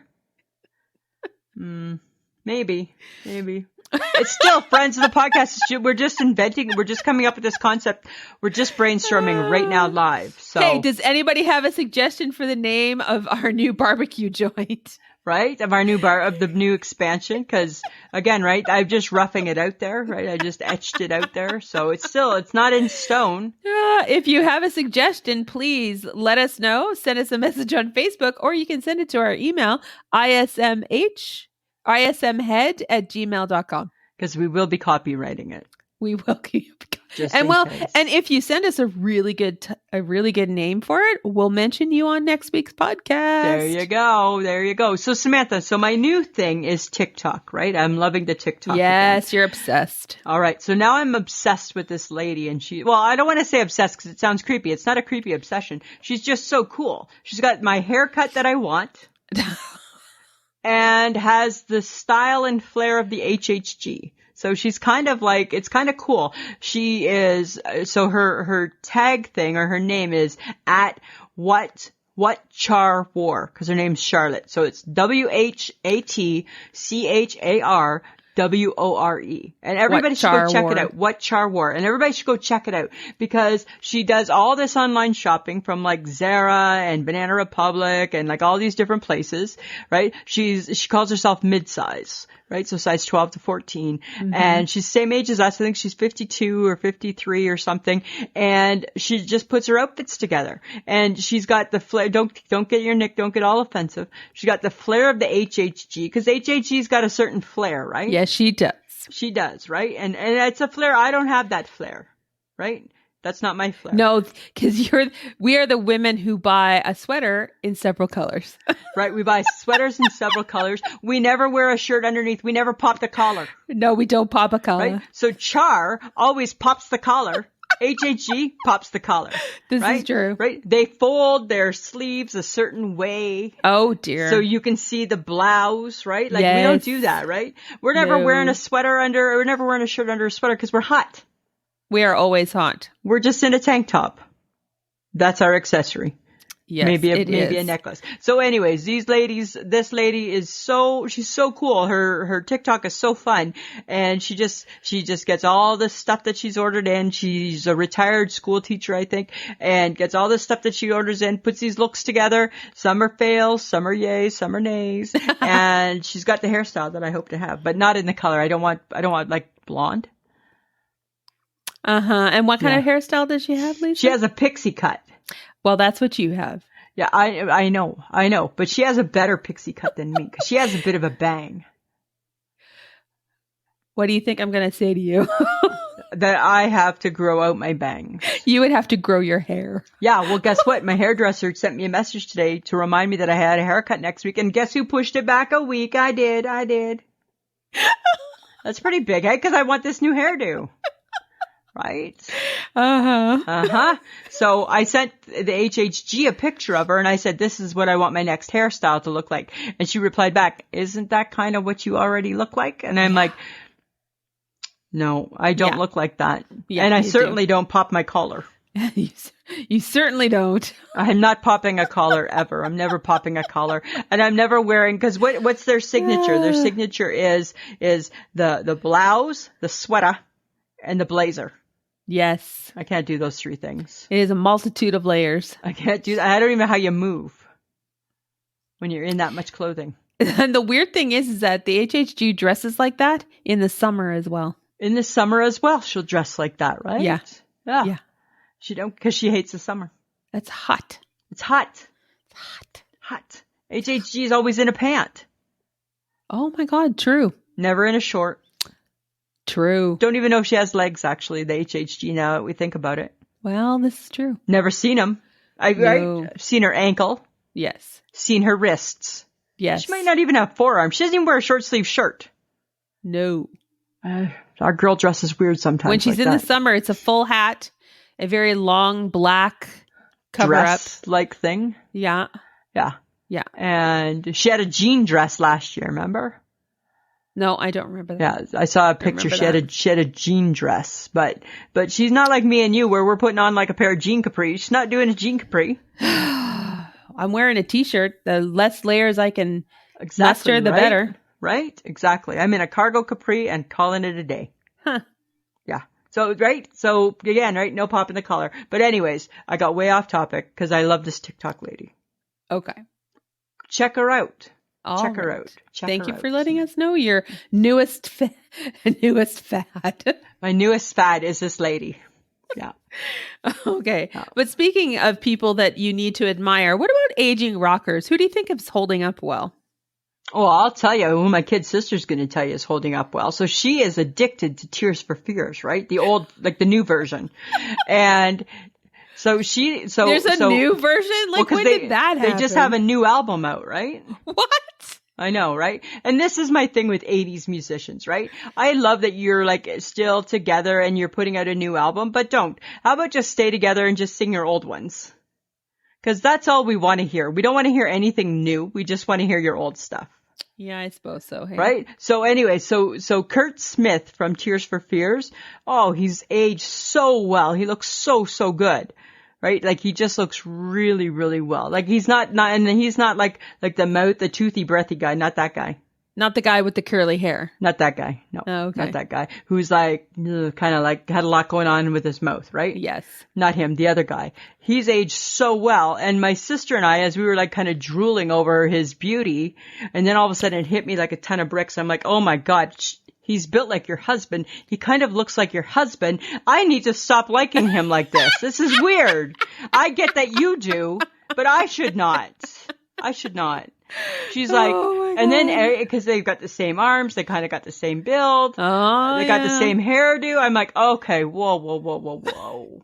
Maybe. It's still friends of the podcast. We're just inventing. We're just coming up with this concept. We're just brainstorming right now live. So, hey, does anybody have a suggestion for the name of our new barbecue joint? Right? Of our new of the new expansion. Cause again, right? I'm just roughing it out there, right? I just etched it out there. So it's not in stone. If you have a suggestion, please let us know. Send us a message on Facebook or you can send it to our email, ismhead@gmail.com. Because we will be copywriting it. We will keep. Just and case. And if you send us a really good name for it, we'll mention you on next week's podcast. There you go. So Samantha, my new thing is TikTok, right? I'm loving the TikTok. Yes, you're obsessed. All right. So now I'm obsessed with this lady and I don't want to say obsessed because it sounds creepy. It's not a creepy obsession. She's just so cool. She's got my haircut that I want and has the style and flair of the HHG. So she's kind of like, it's kind of cool. She is, so her tag thing or her name is at what Char War, because her name's Charlotte. So it's WhatCharWore. And everybody should go check it out. What Char War. And everybody should go check it out because she does all this online shopping from like Zara and Banana Republic and like all these different places, right? She calls herself mid-size. Right? So size 12 to 14. Mm-hmm. And she's the same age as us. I think she's 52 or 53 or something. And she just puts her outfits together. And she's got the flair. Don't get all offensive. She got the flair of the HHG because HHG's got a certain flair, right? Yes, she does. She does, right? And it's a flair. I don't have that flair, right? That's not my flair. No, because we are the women who buy a sweater in several colors. Right. We buy sweaters in several colors. We never wear a shirt underneath. We never pop the collar. No, we don't pop a collar. Right. So Char always pops the collar. HHG pops the collar. This right? is true. Right? They fold their sleeves a certain way. Oh, dear. So you can see the blouse, right? Like, yes. we don't do that, right? We're never wearing a sweater under, or we're never wearing a shirt under a sweater because we're hot. We are always hot. We're just in a tank top. That's our accessory. Yes, maybe is. a necklace. So anyways, this lady is she's so cool. Her TikTok is so fun. And she just gets all the stuff that she's ordered in. She's a retired school teacher, I think, and gets all the stuff that she orders in, puts these looks together. Some are fails, some are yays, some are nays. And she's got the hairstyle that I hope to have, but not in the color. I don't want like blonde. And what kind of hairstyle does she have, Lisa? She has a pixie cut. Well, that's what you have. Yeah, I know. But she has a better pixie cut than me because she has a bit of a bang. What do you think I'm going to say to you? That I have to grow out my bangs. You would have to grow your hair. Yeah, well, guess what? My hairdresser sent me a message today to remind me that I had a haircut next week. And guess who pushed it back a week? I did. That's pretty big, eh? Because I want this new hairdo. Right? So I sent the HHG a picture of her and I said, this is what I want my next hairstyle to look like. And she replied back, isn't that kind of what you already look like? And I'm like, no, I don't look like that. Yeah, and I certainly don't pop my collar. You certainly don't. I'm not popping a collar ever. I'm never popping a collar. And I'm never wearing, because what's their signature? Their signature is the blouse, the sweater, and the blazer. Yes. I can't do those three things. It is a multitude of layers. I can't do that. I don't even know how you move when you're in that much clothing. And the weird thing is that the HHG dresses like that in the summer as well. In the summer as well, she'll dress like that, right? Yeah. She don't, because she hates the summer. It's hot. It's hot. HHG is always in a pant. Oh my God, true. Never in a short. True. Don't even know if she has legs, actually, the HHG, now that we think about it. Well, this is true. Never seen them. I've seen her ankle. Yes. Seen her wrists. Yes. She might not even have forearms. She doesn't even wear a short sleeve shirt. No. Our girl dresses weird sometimes. When she's like in that. the summer, it's a full hat, a very long black cover dress up. like thing. Yeah. And she had a jean dress last year, remember? No, I don't remember that. Yeah, I saw a picture. She had a jean dress, but she's not like me and you, where we're putting on like a pair of jean capris. She's not doing a jean capri. I'm wearing a t-shirt. The less layers I can muster, the better. Right? Exactly. I'm in a cargo capri and calling it a day. Huh. Yeah. So, right? So, again, right? No pop in the collar. But anyways, I got way off topic because I love this TikTok lady. Okay. Check her out. Check her out. Thank you for letting us know your newest fad. My newest fad is this lady. Yeah. Okay. Yeah. But speaking of people that you need to admire, what about aging rockers? Who do you think is holding up well? Oh, I'll tell you who my kid sister's going to tell you is holding up well. So she is addicted to Tears for Fears, right? The old, like the new version. And so there's a new version? Like, when did that happen? They just have a new album out, right? What? I know, right? And this is my thing with 80s musicians, right? I love that you're like still together and you're putting out a new album, but don't. How about just stay together and just sing your old ones? Because that's all we want to hear. We don't want to hear anything new. We just want to hear your old stuff. Yeah, I suppose so. Hey? Right? So anyway, so Kurt Smith from Tears for Fears, oh, he's aged so well. He looks so good. Right? Like he just looks really, really well. Like he's not and he's not like the toothy, breathy guy. Not that guy. Not the guy with the curly hair. Not that guy. No. Oh, okay. Not that guy. Who's like, kind of like had a lot going on with his mouth, right? Yes. Not him. The other guy. He's aged so well. And my sister and I, as we were like kind of drooling over his beauty, and then all of a sudden it hit me like a ton of bricks. I'm like, oh my God. He's built like your husband. He kind of looks like your husband. I need to stop liking him like this. This is weird. I get that you do, but I should not. She's like, and then because they've got the same arms, they kind of got the same build. Oh, they got the same hairdo. I'm like, okay, whoa.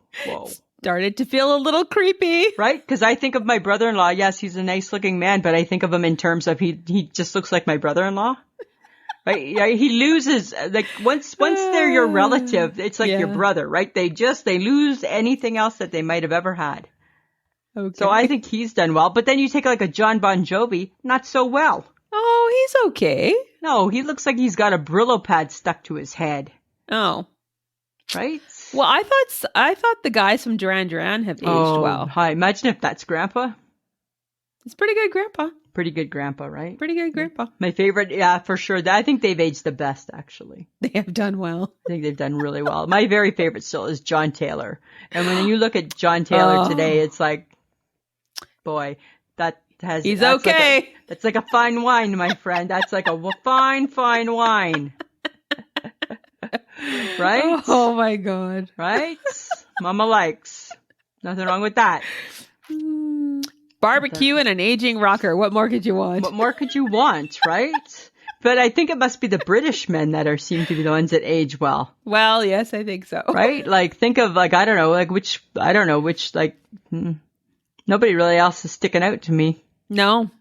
Started to feel a little creepy. Right? Because I think of my brother-in-law. Yes, he's a nice looking man, but I think of him in terms of he just looks like my brother-in-law. Right? Yeah, he loses, like, once they're your relative, it's like your brother, right? They lose anything else that they might have ever had. Okay. So I think he's done well. But then you take like a John Bon Jovi, not so well. Oh, he's okay. No, he looks like he's got a Brillo pad stuck to his head. Oh. Right? Well, I thought the guys from Duran Duran have aged well. Hi. Imagine if that's Grandpa. It's pretty good, Grandpa. Pretty good Grandpa, right? Pretty good, Grandpa. My favorite, yeah, for sure. I think they've aged the best, actually. They have done well. I think they've done really well. My very favorite still is John Taylor. And when you look at John Taylor today, it's like, boy, he's okay. That's like a fine wine, my friend. That's like a fine, fine wine. Right? Oh my God. Right? Mama likes. Nothing wrong with that. Barbecue and an aging rocker. What more could you want? What more could you want, right? But I think it must be the British men that seem to be the ones that age well. Well, yes, I think so. Right? Like, think of, like, I don't know, nobody really else is sticking out to me. No.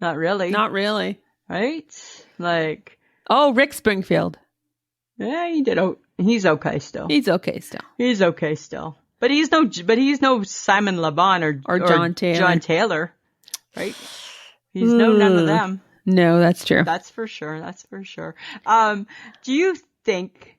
Not really. Not really. Right? Like. Oh, Rick Springfield. Yeah, he's okay still. He's okay still. He's okay still. But he's no Simon Le Bon or John Taylor. John Taylor. Right? He's none of them. No, that's true. That's for sure. That's for sure. Do you think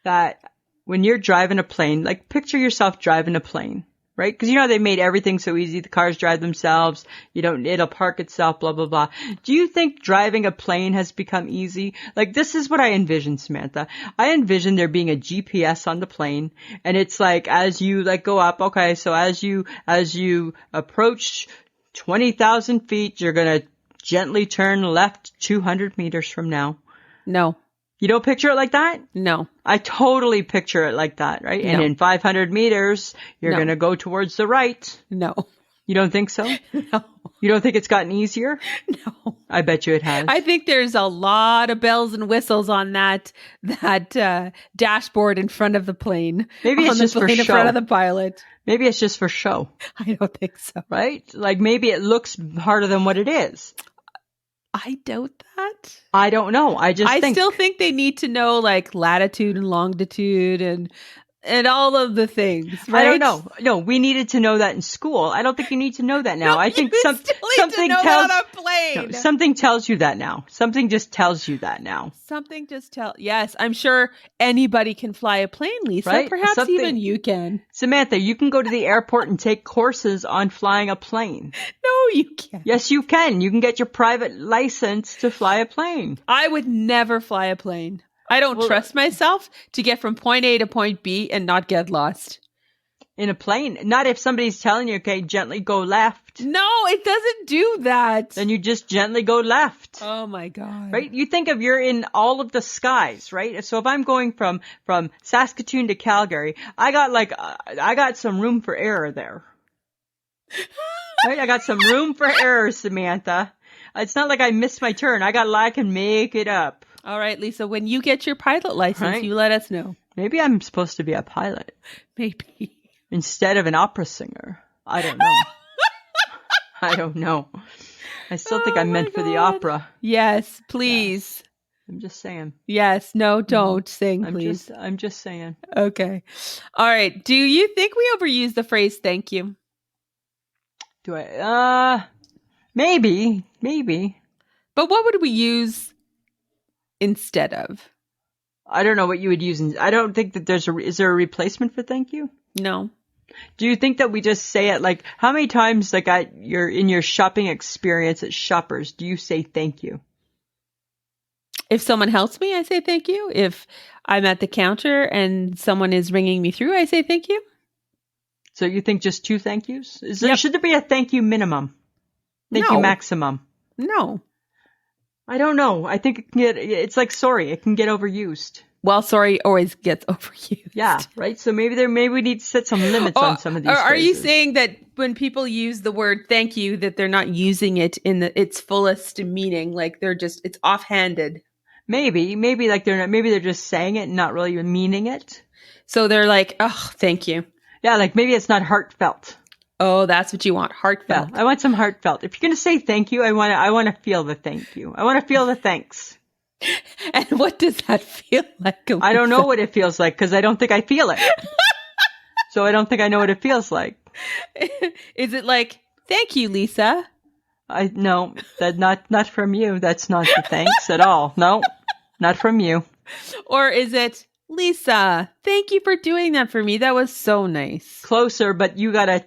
that when you're driving a plane, like picture yourself driving a plane, right? Because you know they made everything so easy. The cars drive themselves. It'll park itself, blah, blah, blah. Do you think driving a plane has become easy? Like, this is what I envision, Samantha. I envision there being a GPS on the plane, and it's like, as you like go up, okay, so as you approach 20,000 feet, you're going to gently turn left 200 meters from now. No. You don't picture it like that? No. I totally picture it like that, right? No. And in 500 meters, you're going to go towards the right. No. You don't think so? No. You don't think it's gotten easier? No. I bet you it has. I think there's a lot of bells and whistles on that dashboard in front of the plane. Maybe it's just for show. In front of the pilot. Maybe it's just for show. I don't think so. Right? Like maybe it looks harder than what it is. I doubt that. I don't know. I still think they need to know like latitude and longitude and all of the things, right? I don't know. No, we needed to know that in school. I don't think you need to know that now. No, I think something tells on a plane. No, something tells you that now. Something just tells you that now. Yes, I'm sure anybody can fly a plane, Lisa. Right? Perhaps even you can. Samantha, you can go to the airport and take courses on flying a plane. No, you can't. Yes, you can. You can get your private license to fly a plane. I would never fly a plane. I don't trust myself to get from point A to point B and not get lost. In a plane? Not if somebody's telling you, okay, gently go left. No, it doesn't do that. Then you just gently go left. Oh my God. Right? You think of you're in all of the skies, right? So if I'm going from Saskatoon to Calgary, I got some room for error there. Right? I got some room for error, Samantha. It's not like I missed my turn. I can make it up. All right, Lisa, when you get your pilot license, you let us know. Maybe I'm supposed to be a pilot. Maybe. Instead of an opera singer. I don't know. I don't know. I still think I'm meant for the opera. Yes, please. Yes. I'm just saying. Yes. No, don't sing, please. I'm just saying. Okay. All right. Do you think we overuse the phrase thank you? Do I? Maybe. But what would we use instead of? I don't know what you would use. I don't think that is there a replacement for thank you? No. Do you think that we just say it like, how many times like in your shopping experience at Shoppers, do you say thank you? If someone helps me, I say thank you. If I'm at the counter and someone is ringing me through, I say thank you. So you think just 2 thank yous? Should there be a thank you minimum? Thank you maximum? No. I don't know. I think it's like sorry. It can get overused. Well, sorry always gets overused. Yeah, right? So maybe we need to set some limits on some of these phrases. Are you saying that when people use the word thank you, that they're not using it in its fullest meaning? Like it's offhanded? Maybe like they're just saying it and not really meaning it. So they're like, oh, thank you. Yeah, like maybe it's not heartfelt. Oh, that's what you want. Heartfelt. Yeah, I want some heartfelt. If you're going to say thank you, I want to feel the thank you. I want to feel the thanks. And what does that feel like? I don't know what it feels like because I don't think I feel it. So I don't think I know what it feels like. Is it like, thank you, Lisa? No, that not from you. That's not the thanks at all. No, not from you. Or is it, Lisa, thank you for doing that for me. That was so nice. Closer, but you got a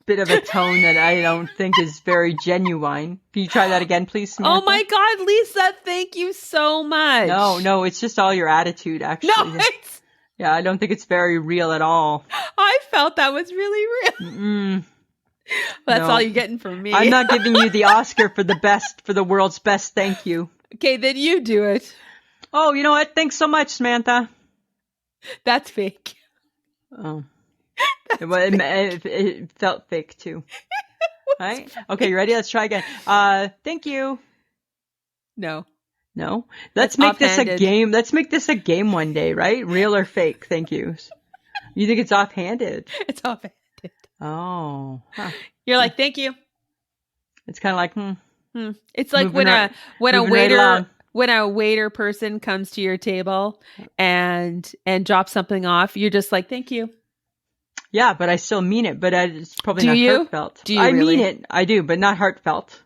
bit of a tone that I don't think is very genuine. Can you try that again, please, Samantha? Oh my God, Lisa, thank you so much. No, it's just all your attitude, actually. No, Yeah, I don't think it's very real at all. I felt that was really real. That's all you're getting from me. I'm not giving you the Oscar for the world's best thank you. Okay, then you do it. Oh, you know what? Thanks so much, Samantha. That's fake. Oh. It felt fake too. Right? Okay, you ready? Let's try again. Thank you. No. Let's make this a game. Let's make this a game one day, right? Real or fake? Thank yous. You think it's offhanded? It's offhanded. Oh. Huh. You're like, thank you. It's kind of like, It's like when a waiter person comes to your table and drops something off, you're just like, thank you. Yeah, but I still mean it, but it's probably not heartfelt. Do you really? Mean it. I do, but not heartfelt.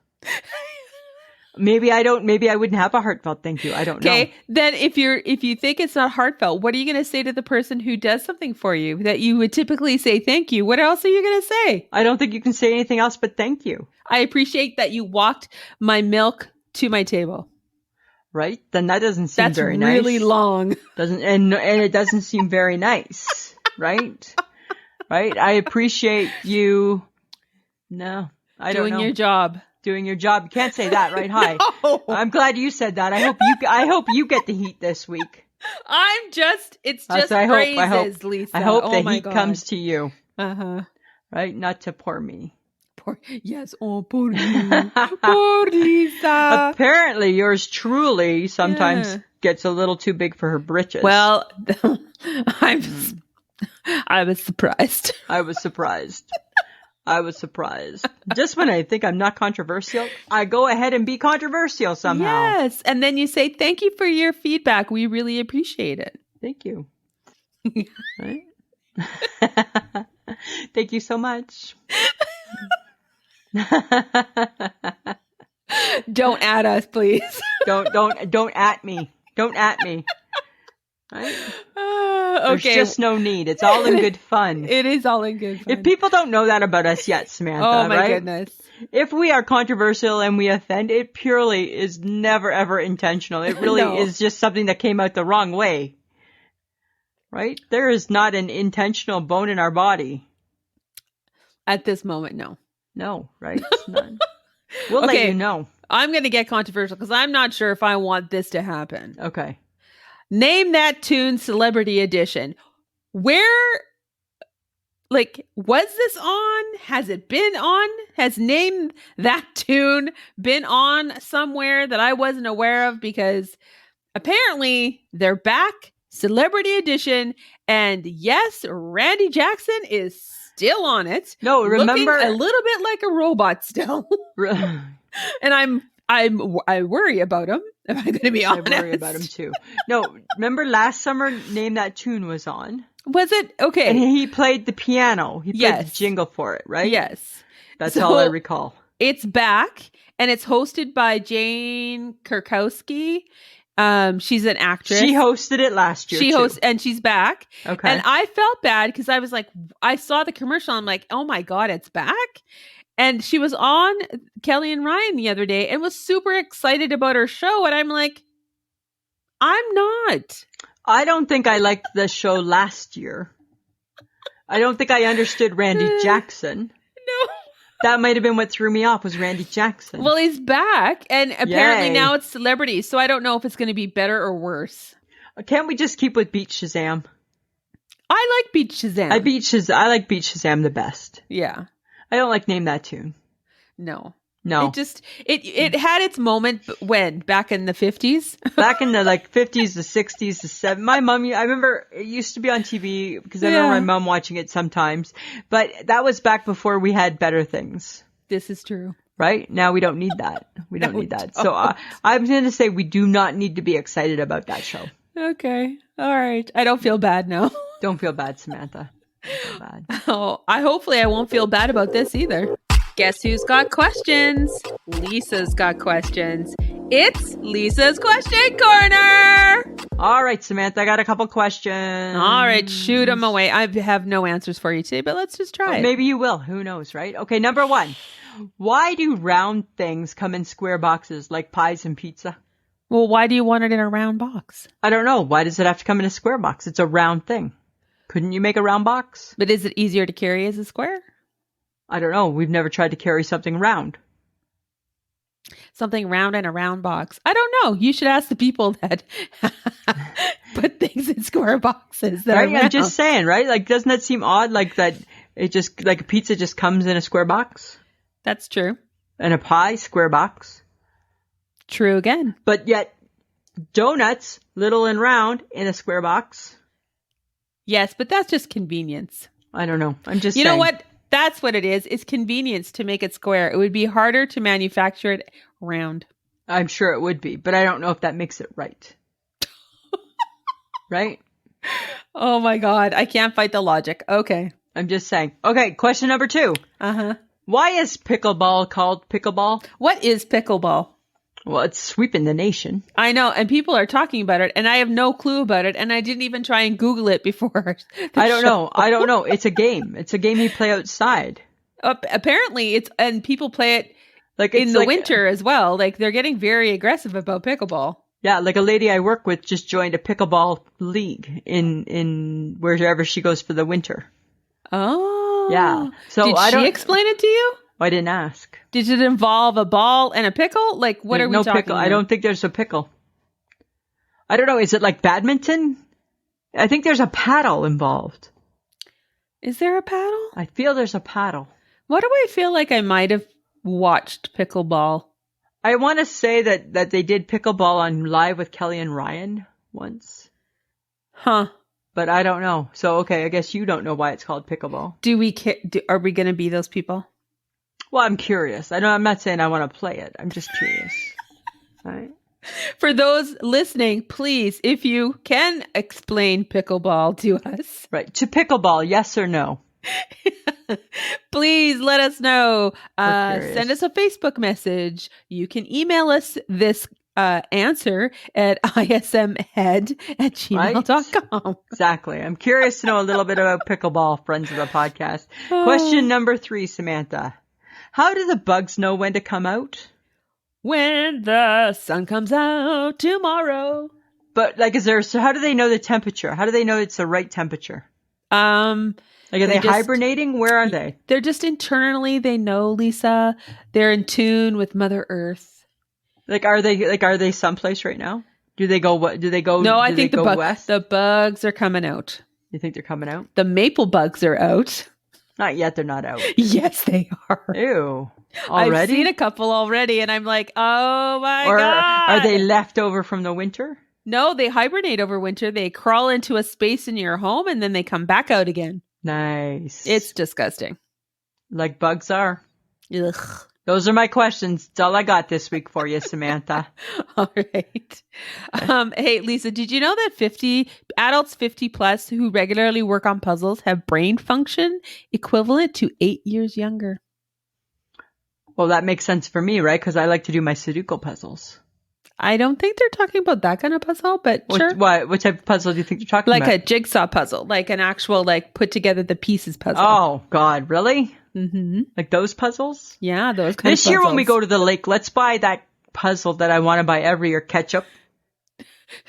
Maybe I don't. Maybe I wouldn't have a heartfelt thank you. I don't know. Okay, then if you think it's not heartfelt, what are you going to say to the person who does something for you that you would typically say thank you? What else are you going to say? I don't think you can say anything else but thank you. I appreciate that you walked my milk to my table. Right? Then that doesn't seem very nice. That's really long. And it doesn't seem very nice. Right? Right? I appreciate you. No, I don't know. Doing your job. Doing your job. You can't say that, right? Hi. No. I'm glad you said that. I hope you get the heat this week. It's just praises, Lisa. I hope the heat comes to you. Uh-huh. Right? Not to poor me. Poor you. Poor Lisa. Apparently yours truly sometimes gets a little too big for her britches. Well, I was surprised. I was surprised. Just when I think I'm not controversial, I go ahead and be controversial somehow. Yes. And then you say, thank you for your feedback. We really appreciate it. Thank you. Right? Thank you so much. Don't at us, please. Don't at me. Don't at me. Right? Okay. There's just no need. It's all in good fun. It is all in good fun. If people don't know that about us yet, Samantha, oh my right? goodness. If we are controversial and we offend, it purely is never ever intentional. It really is just something that came out the wrong way. Right? There is not an intentional bone in our body. At this moment, no. No, right? It's none. We'll let you know. I'm going to get controversial because I'm not sure if I want this to happen. Okay. Name That Tune Celebrity Edition. Where, was this on? Has it been on? Has Name That Tune been on somewhere that I wasn't aware of? Because apparently they're back, Celebrity Edition, and yes, Randy Jackson is still on it. No, remember, looking a little bit like a robot still. And I worry about him, if I'm going to be honest. I worry about him too. No, remember last summer, Name That Tune was on. Was it? Okay. And he played the piano. He played the jingle for it, right? Yes. That's all I recall. It's back, and it's hosted by Jane Krakowski. She's an actress. She hosted it last year, and she's back. Okay. And I felt bad because I was like, I saw the commercial. I'm like, oh my God, it's back. And she was on Kelly and Ryan the other day and was super excited about her show. And I'm like, I'm not. I don't think I liked the show last year. I don't think I understood Randy Jackson. No. That might have been what threw me off was Randy Jackson. Well, he's back. And apparently now it's celebrity. So I don't know if it's going to be better or worse. Can't we just keep with Beat Shazam? I like Beat Shazam. I like Beat Shazam the best. Yeah. I don't like Name That Tune. No. It had its moment when? Back in the 50s? Back in the 50s, the 60s, the 70s. My mom, I remember it used to be on TV because I remember my mom watching it sometimes. But that was back before we had better things. This is true. right? Now we don't need that. We don't No, need that. we So I'm going to say we do not need to be excited about that show. Okay. All right. I don't feel bad now. Don't feel bad, Samantha. Don't feel bad. Oh, hopefully I won't feel bad about this either. Guess who's got questions? Lisa's got questions. It's Lisa's Question Corner. All right, Samantha, I got a couple questions. All right, shoot them away. I have no answers for you today, but let's just try it. Maybe you will. Who knows, right? Okay, number 1. Why do round things come in square boxes like pies and pizza? Well, why do you want it in a round box? I don't know. Why does it have to come in a square box? It's a round thing. Couldn't you make a round box? But is it easier to carry as a square? I don't know. We've never tried to carry something round. Something round in a round box. I don't know. You should ask the people that put things in square boxes. That Right? I'm just saying, right? Like, doesn't that seem odd? Like that it just, like a pizza just comes in a square box? That's true. And a pie, square box. True again. But yet, donuts, little and round, in a square box. Yes, but that's just convenience. I don't know. I'm just saying. You know what? That's what it is. It's convenience to make it square. It would be harder to manufacture it round. I'm sure it would be, but I don't know if that makes it right. Right? Oh my God. I can't fight the logic. Okay. I'm just saying. Okay, question number 2. Uh-huh. Why is pickleball called pickleball? What is pickleball? Well, it's sweeping the nation. I know, and people are talking about it, and I have no clue about it, and I didn't even try and Google it before. I don't know. It's a game. It's a game you play outside. Apparently, and people play it Like in the winter as well. Like, they're getting very aggressive about pickleball. Yeah, like a lady I work with just joined a pickleball league in wherever she goes for the winter. Oh. Yeah. So Did she explain it to you? I didn't ask. Did it involve a ball and a pickle? Like, what are we talking pickle. about? I don't think there's a pickle. I don't know. Is it like badminton? I think there's a paddle involved. Is there a paddle? I feel there's a paddle. What do I feel like I might have watched pickleball? I want to say that they did pickleball on Live with Kelly and Ryan once. Huh. But I don't know. So, okay, I guess you don't know why it's called pickleball. Are we going to be those people? Well, I'm curious. I'm not saying I want to play it. I'm just curious. All right. For those listening, please, if you can explain pickleball to us. Right. To pickleball, yes or no? Please let us know. Send us a Facebook message. You can email us this answer at ismhead@gmail.com. Right? Exactly. I'm curious to know a little bit about pickleball, friends of the podcast. Question number 3, Samantha. How do the bugs know when to come out? When the sun comes out tomorrow. But so how do they know the temperature? How do they know it's the right temperature? Like, are they hibernating? Where are they? They're just internally, they know, Lisa. They're in tune with Mother Earth. Are they someplace right now? Do they go? No, I think west? The bugs are coming out. You think they're coming out? The maple bugs are out. Not yet. They're not out. Yes, they are. Ew. Already? I've seen a couple already, and I'm like, oh my God. Are they left over from the winter? No, they hibernate over winter. They crawl into a space in your home, and then they come back out again. Nice. It's disgusting. Like bugs are. Ugh. Those are my questions. That's all I got this week for you, Samantha. All right. Hey, Lisa, did you know that 50 adults 50 plus who regularly work on puzzles have brain function equivalent to 8 years younger? Well, that makes sense for me, right? Because I like to do my Sudoku puzzles. I don't think they're talking about that kind of puzzle, but sure. What type of puzzle do you think they're talking about? Like a jigsaw puzzle, like an actual, put together the pieces puzzle. Oh, God, really? Mm-hmm. Like those puzzles? Yeah, those kind of puzzles. This year when we go to the lake, let's buy that puzzle that I want to buy every year, ketchup.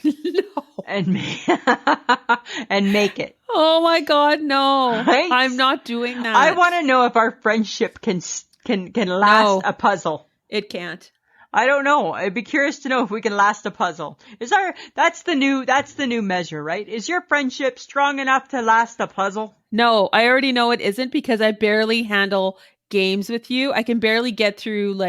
No. And make it. Oh my God, no. Right? I'm not doing that. I want to know if our friendship can last a puzzle. It can't. I don't know. I'd be curious to know if we can last a puzzle. That's the new measure, right? Is your friendship strong enough to last a puzzle? No, I already know it isn't because I barely handle games with you. I can barely get through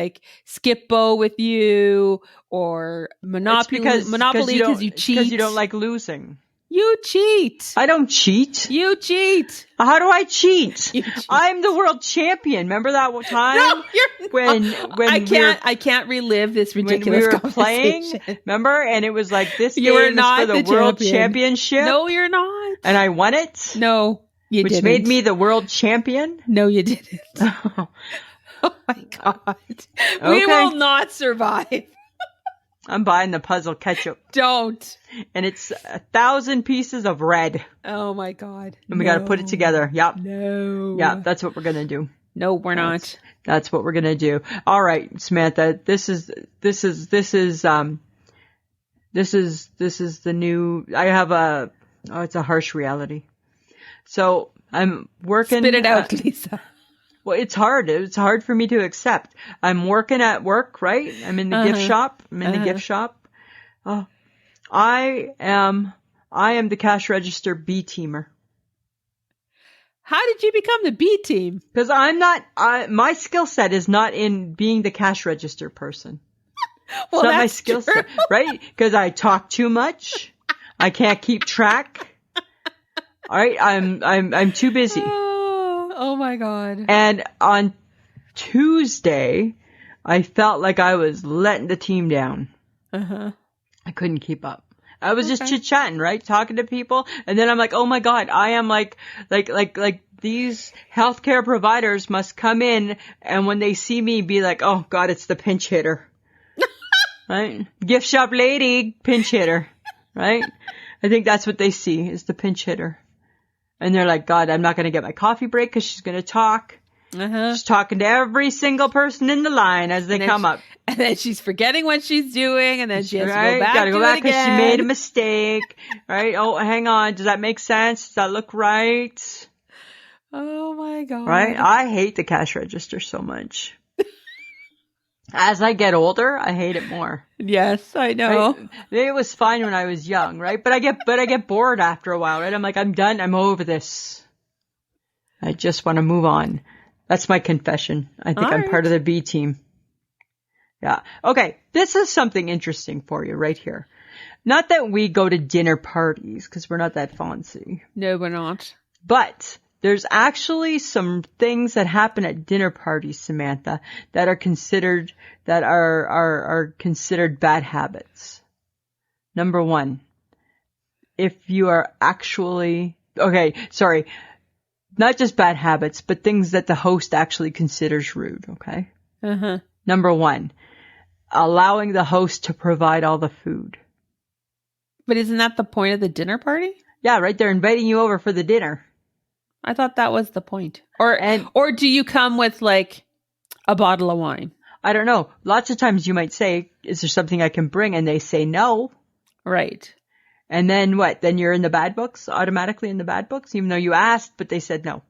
Skip Bo with you or Monopoly because you cheat. Because you don't like losing. You cheat. I don't cheat. You cheat. How do I cheat? You cheat. I'm the world champion. Remember that time No, you're when I can't relive this when ridiculous we were playing? conversation. Remember? And it was like this You game are is not for the the world champion. championship. No, you're not. And I won it. No, you which didn't. made me the world champion. No, you didn't. Oh my God. We will not survive. I'm buying the puzzle ketchup. Don't. And it's 1,000 pieces of red. Oh my God. And we got to put it together. Yep. No. Yeah, that's what we're going to do. No, we're not. That's what we're going to do. All right, Samantha, this is the new, it's a harsh reality. So I'm working. Spit it out, Lisa. Well, it's hard. It's hard for me to accept. I'm working at work, right? I'm in the gift shop. I am the cash register B teamer. How did you become the B team? Because my skill set is not in being the cash register person. Well, it's not my skill set, right? Because I talk too much. I can't keep track. All right, I'm too busy. Oh my God. And on Tuesday, I felt like I was letting the team down. I couldn't keep up. I was just chit-chatting, right? Talking to people. And then I'm like, oh my God, I am like these healthcare providers must come in and when they see me be like, oh God, it's the pinch hitter. Right? Gift shop lady, pinch hitter. Right? I think that's what they see is the pinch hitter. And they're like, God, I'm not going to get my coffee break because she's going to talk. She's talking to every single person in the line as they come up. And then she's forgetting what she's doing. And then she has to go back Gotta go back because she again. made a mistake. Right? Oh, hang on. Does that make sense? Does that look right? Oh my God. Right? I hate the cash register so much. As I get older, I hate it more. Yes, I know. Right? It was fine when I was young, right? But I get bored after a while, right? I'm like, I'm done. I'm over this. I just want to move on. That's my confession. I think I'm part of the B team. Yeah. Okay. This is something interesting for you right here. Not that we go to dinner parties because we're not that fancy. No, we're not. But there's actually some things that happen at dinner parties, Samantha, that are considered bad habits. Number one, if you are actually, not just bad habits, but things that the host actually considers rude, okay? Number one, allowing the host to provide all the food. But isn't that the point of the dinner party? Yeah, right. They're inviting you over for the dinner. I thought that was the point. Or do you come with like a bottle of wine? I don't know. Lots of times you might say, is there something I can bring? And they say no. Right. And then what? Then you're in the bad books, automatically in the bad books, even though you asked, but they said no.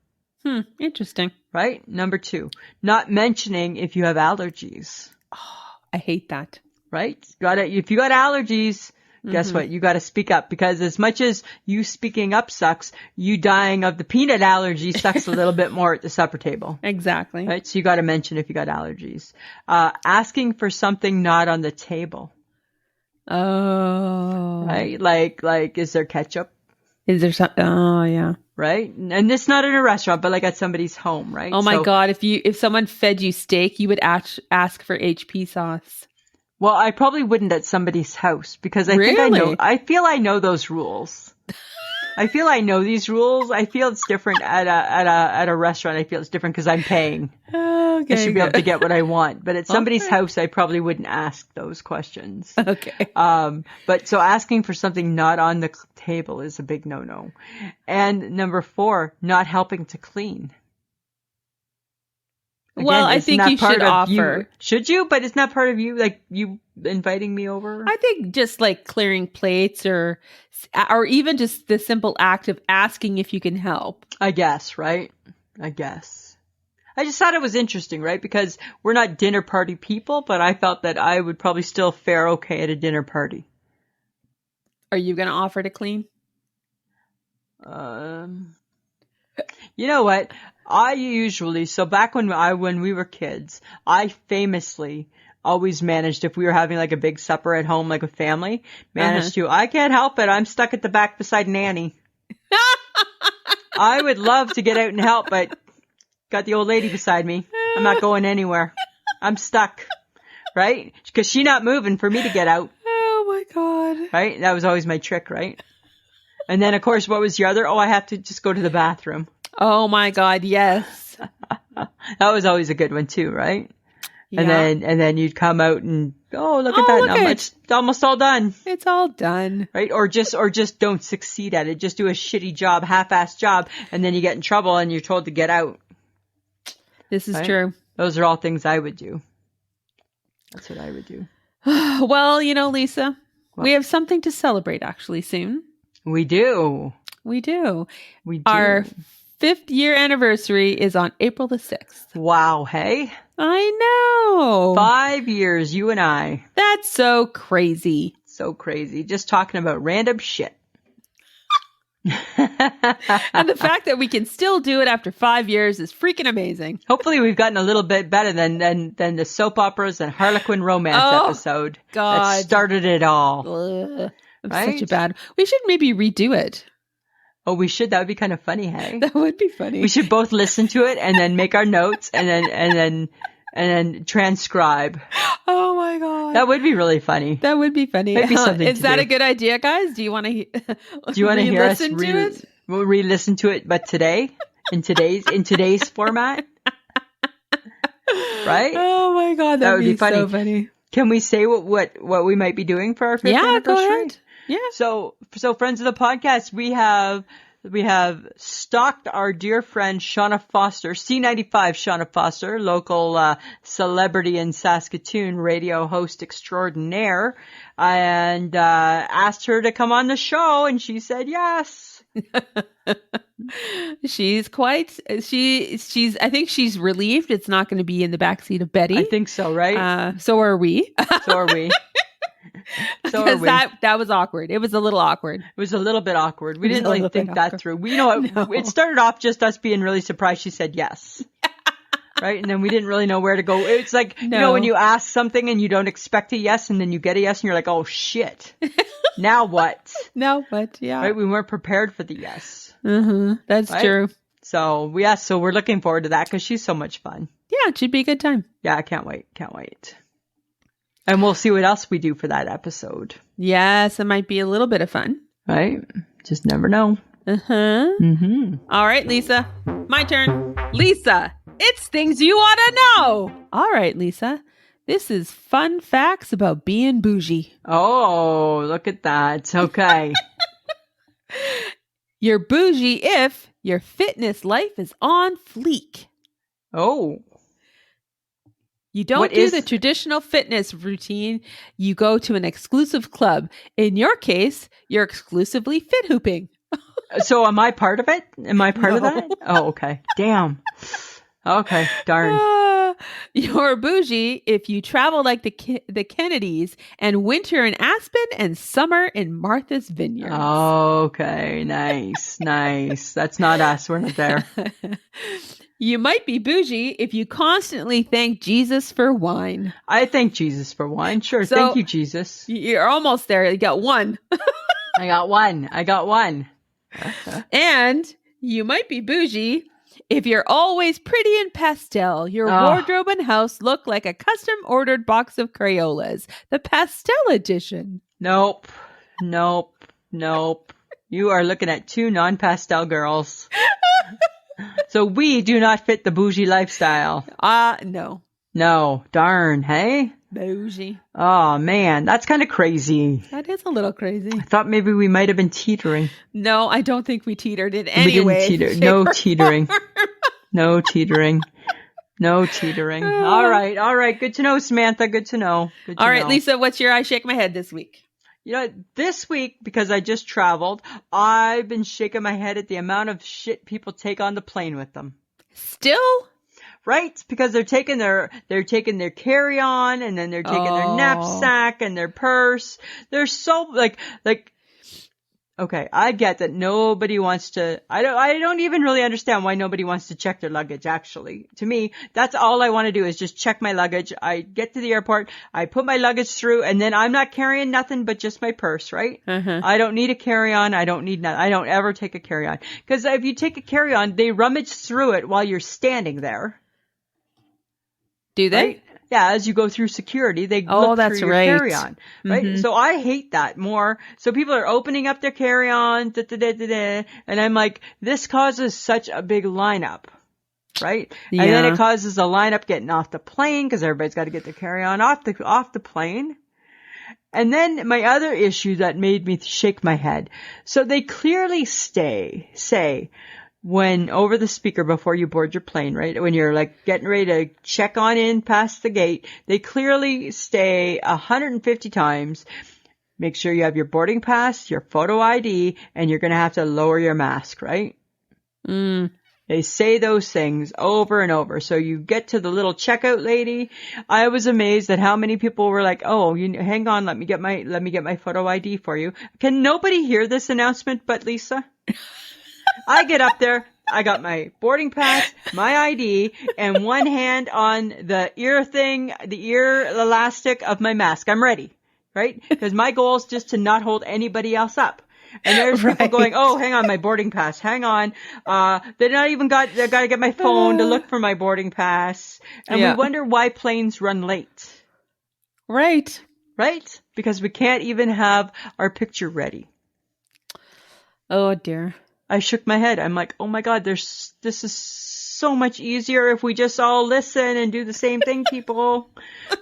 Interesting. Right? Number two, not mentioning if you have allergies. Oh, I hate that. Right? If you got allergies, guess what? You got to speak up because as much as you speaking up sucks, you dying of the peanut allergy sucks a little bit more at the supper table. Exactly. Right? So you got to mention if you got allergies. Asking for something not on the table. Oh. Right? Like, is there ketchup? Is there something? Oh, yeah. Right? And it's not in a restaurant, but like at somebody's home, right? Oh my God. If someone fed you steak, you would ask for HP sauce. Well, I probably wouldn't at somebody's house because I feel I know those rules. I feel I know these rules. I feel it's different at a restaurant. I feel it's different because I'm paying. Okay. I should be able to get what I want. But at somebody's house, I probably wouldn't ask those questions. Okay. But so asking for something not on the table is a big no-no. And number 4, not helping to clean. Again, well, I think you should offer. Should you? But it's not part of you, like you inviting me over? I think just like clearing plates or even just the simple act of asking if you can help. I guess, right? I guess. I just thought it was interesting, right? Because we're not dinner party people, but I felt that I would probably still fare okay at a dinner party. Are you going to offer to clean? You know what? I usually, so back when we were kids, I famously always managed, if we were having like a big supper at home, like with family, managed to, I can't help it. I'm stuck at the back beside Nanny. I would love to get out and help, but got the old lady beside me. I'm not going anywhere. I'm stuck. Right? Because she's not moving for me to get out. Oh my God. Right? That was always my trick, right? And then, of course, what was your other? Oh, I have to just go to the bathroom. Oh my God, yes. That was always a good one too, right? Yeah. And then you'd come out and, oh, look at that. Look Not much. It's almost all done. It's all done. Right? Or just don't succeed at it. Just do a shitty job, half-assed job, and then you get in trouble and you're told to get out. This is true. Those are all things I would do. That's what I would do. Well, Lisa, we have something to celebrate actually soon. We do. We do. We do. Our 5th year anniversary is on April the 6th. Wow, hey? I know. 5 years, you and I. That's so crazy. So crazy. Just talking about random shit. And the fact that we can still do it after 5 years is freaking amazing. Hopefully we've gotten a little bit better than the soap operas and Harlequin romance episode. God. That started it all. Ugh, Right? such a bad. We should maybe redo it. Oh, we should. That would be kind of funny, hey? That would be funny. We should both listen to it and then make our notes and then transcribe. Oh my God. That would be really funny. That would be funny. Maybe something Is to that do. a good idea, guys? Do you want to hear us to it? We'll re-listen to it, but today, in today's format, right? Oh my God, that would be funny. So funny. Can we say what we might be doing for our 5th anniversary? Go ahead. Yeah. So friends of the podcast, we have stalked our dear friend Shauna Foster, C95 Shauna Foster, local celebrity in Saskatoon, radio host extraordinaire, and asked her to come on the show, and she said yes. She's I think she's relieved it's not going to be in the backseat of Betty. I think so, right? So are we. So are we. Because that was awkward. It was a little awkward. It was a little bit awkward. We didn't really think that through. It started off just us being really surprised she said yes. Right? And then we didn't really know where to go. It's like, when you ask something and you don't expect a yes and then you get a yes and you're like, oh shit. Now what? Now what? Yeah. Right? We weren't prepared for the yes. Mm-hmm. That's true. So we're looking forward to that because she's so much fun. Yeah, it should be a good time. Yeah, I can't wait. Can't wait. And we'll see what else we do for that episode. Yes, it might be a little bit of fun. Right? Just never know. Uh-huh. Mm-hmm. All right, Lisa. My turn. Lisa, it's things you want to know. All right, Lisa. This is fun facts about being bougie. Oh, look at that. Okay. You're bougie if your fitness life is on fleek. Oh. You don't do the traditional fitness routine. You go to an exclusive club. In your case, you're exclusively fit hooping. So am I part of it? Am I part of that? Oh, okay. Damn. Okay. Darn. You're bougie if you travel like the Kennedys and winter in Aspen and summer in Martha's Vineyard. Okay. Nice. Nice. That's not us. We're not there. You might be bougie if you constantly thank Jesus for wine. I thank Jesus for wine. Sure. So, thank you, Jesus. You're almost there. You got one. I got one. And you might be bougie if you're always pretty in pastel. Your wardrobe and house look like a custom ordered box of Crayolas. The pastel edition. Nope. You are looking at two non-pastel girls. So we do not fit the bougie lifestyle. No. No. Darn, hey? Bougie. Oh, man. That's kind of crazy. That is a little crazy. I thought maybe we might have been teetering. No, I don't think we teetered in any way. We didn't teeter. No teetering. No teetering. No teetering. All right. Good to know, Samantha. Good to know. All right, Lisa, what's your I shake my head this week? This week, because I just traveled, I've been shaking my head at the amount of shit people take on the plane with them. Still? Right? Because they're taking their carry-on, and then they're taking their knapsack and their purse. They're so, like, Okay, I get that nobody wants to, I don't even really understand why nobody wants to check their luggage, actually. To me, that's all I want to do is just check my luggage. I get to the airport, I put my luggage through, and then I'm not carrying nothing but just my purse, right? I don't need a carry-on, I don't need nothing. I don't ever take a carry-on. Because if you take a carry-on, they rummage through it while you're standing there. Do they? Right? Yeah, as you go through security, they look that's through your right. carry-on, right? So I hate that more. So people are opening up their carry-on, and I'm like, this causes such a big lineup, right? Yeah. And then it causes a lineup getting off the plane because everybody's got to get their carry-on off the plane. And then my other issue that made me shake my head. So they clearly say, when over the speaker before you board your plane, right? When you're like getting ready to check on in past the gate, they clearly say 150 times, make sure you have your boarding pass, your photo ID, and you're going to have to lower your mask, right? They say those things over and over. So you get to the little checkout lady. I was amazed at how many people were like, "Oh, hang on, let me get my photo ID for you." Can nobody hear this announcement but Lisa? I get up there, I got my boarding pass, my ID, and one hand on the ear elastic of my mask. I'm ready, right? Because my goal is just to not hold anybody else up. And there's people going, "Oh, hang on, my boarding pass, hang on." They got to get my phone to look for my boarding pass. And we wonder why planes run late. Right. Right? Because we can't even have our picture ready. Oh, dear. I shook my head. I'm like, oh my God, this is so much easier if we just all listen and do the same thing, people.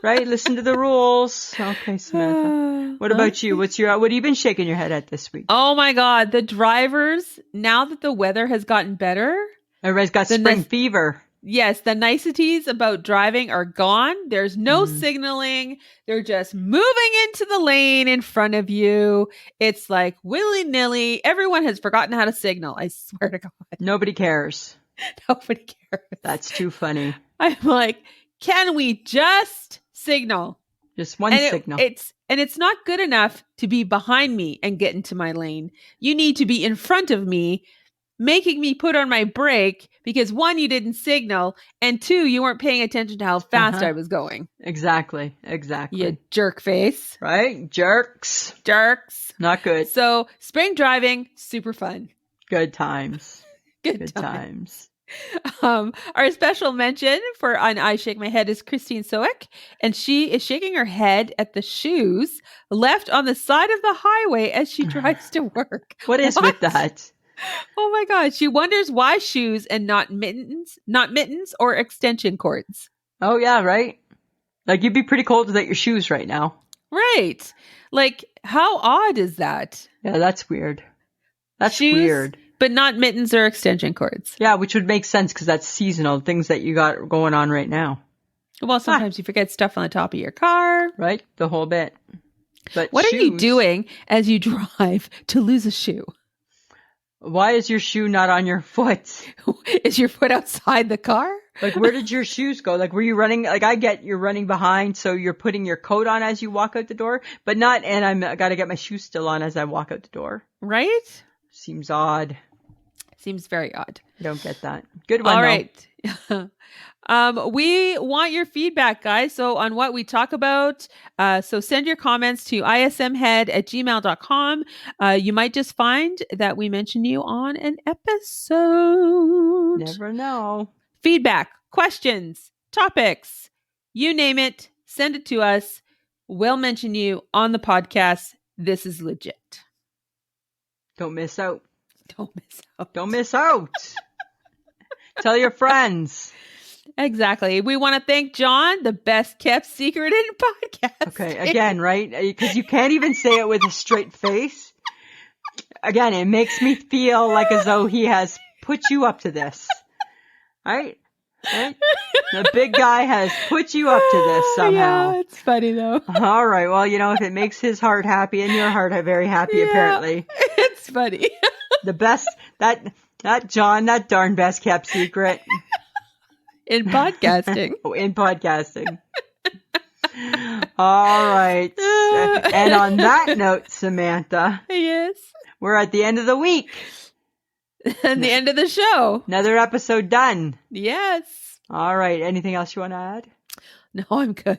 Right? Listen to the rules. Okay, Samantha. What about you? What have you been shaking your head at this week? Oh my God. The drivers, now that the weather has gotten better. Everybody's got spring fever. Yes, the niceties about driving are gone. There's no signaling. They're just moving into the lane in front of you. It's like willy-nilly. Everyone has forgotten how to signal. I swear to God. Nobody cares. Nobody cares. That's too funny. I'm like, can we just signal? Just one signal. It's not good enough to be behind me and get into my lane. You need to be in front of me, making me put on my brake because 1, you didn't signal, and 2, you weren't paying attention to how fast I was going. Exactly. You jerk face. Right? Jerks. Not good. So spring driving, super fun. Good times. Good times. Our special mention for on I Shake My Head is Christine Soek, and she is shaking her head at the shoes left on the side of the highway as she drives to work. What is with that? Oh my God. She wonders why shoes and not mittens or extension cords. Oh yeah, right? Like you'd be pretty cold without your shoes right now. Right. Like how odd is that? Yeah, that's weird. That's shoes, weird. But not mittens or extension cords. Yeah, which would make sense because that's seasonal, things that you got going on right now. Well, sometimes you forget stuff on the top of your car. Right? The whole bit. But what are you doing as you drive to lose a shoe? Why is your shoe not on your foot? Is your foot outside the car? Like, where did your shoes go? Like, were you running? Like, I get you're running behind, so you're putting your coat on as you walk out the door, but not, and I got to get my shoes still on as I walk out the door. Right? Seems odd. Seems very odd. I don't get that. Good one. All right. We want your feedback, guys. So on what we talk about, so send your comments to ismhead@gmail.com. You might just find that we mention you on an episode. Never know. Feedback, questions, topics, you name it, send it to us. We'll mention you on the podcast. This is legit. Don't miss out. Don't miss out. Don't miss out. Tell your friends. Exactly. We want to thank John, the best kept secret in podcast. Okay, again, right? Because you can't even say it with a straight face. Again, it makes me feel like as though he has put you up to this. Right? The big guy has put you up to this somehow. Yeah, it's funny though. All right. Well, if it makes his heart happy and your heart very happy, apparently. It's funny. The best, that John, that darn best kept secret. In podcasting. In podcasting. All right. And on that note, Samantha. Yes. We're at the end of the week. And the end of the show. Another episode done. Yes. All right. Anything else you want to add? No, I'm good.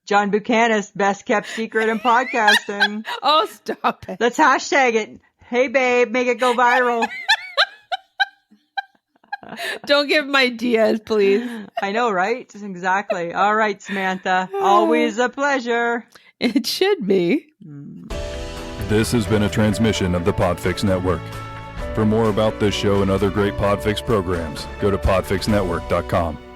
John Buchanan, best kept secret in podcasting. Oh, stop it. Let's hashtag it. Hey, babe, make it go viral. Don't give him ideas, please. I know, right? Exactly. All right, Samantha. Always a pleasure. It should be. This has been a transmission of the Podfix Network. For more about this show and other great Podfix programs, go to podfixnetwork.com.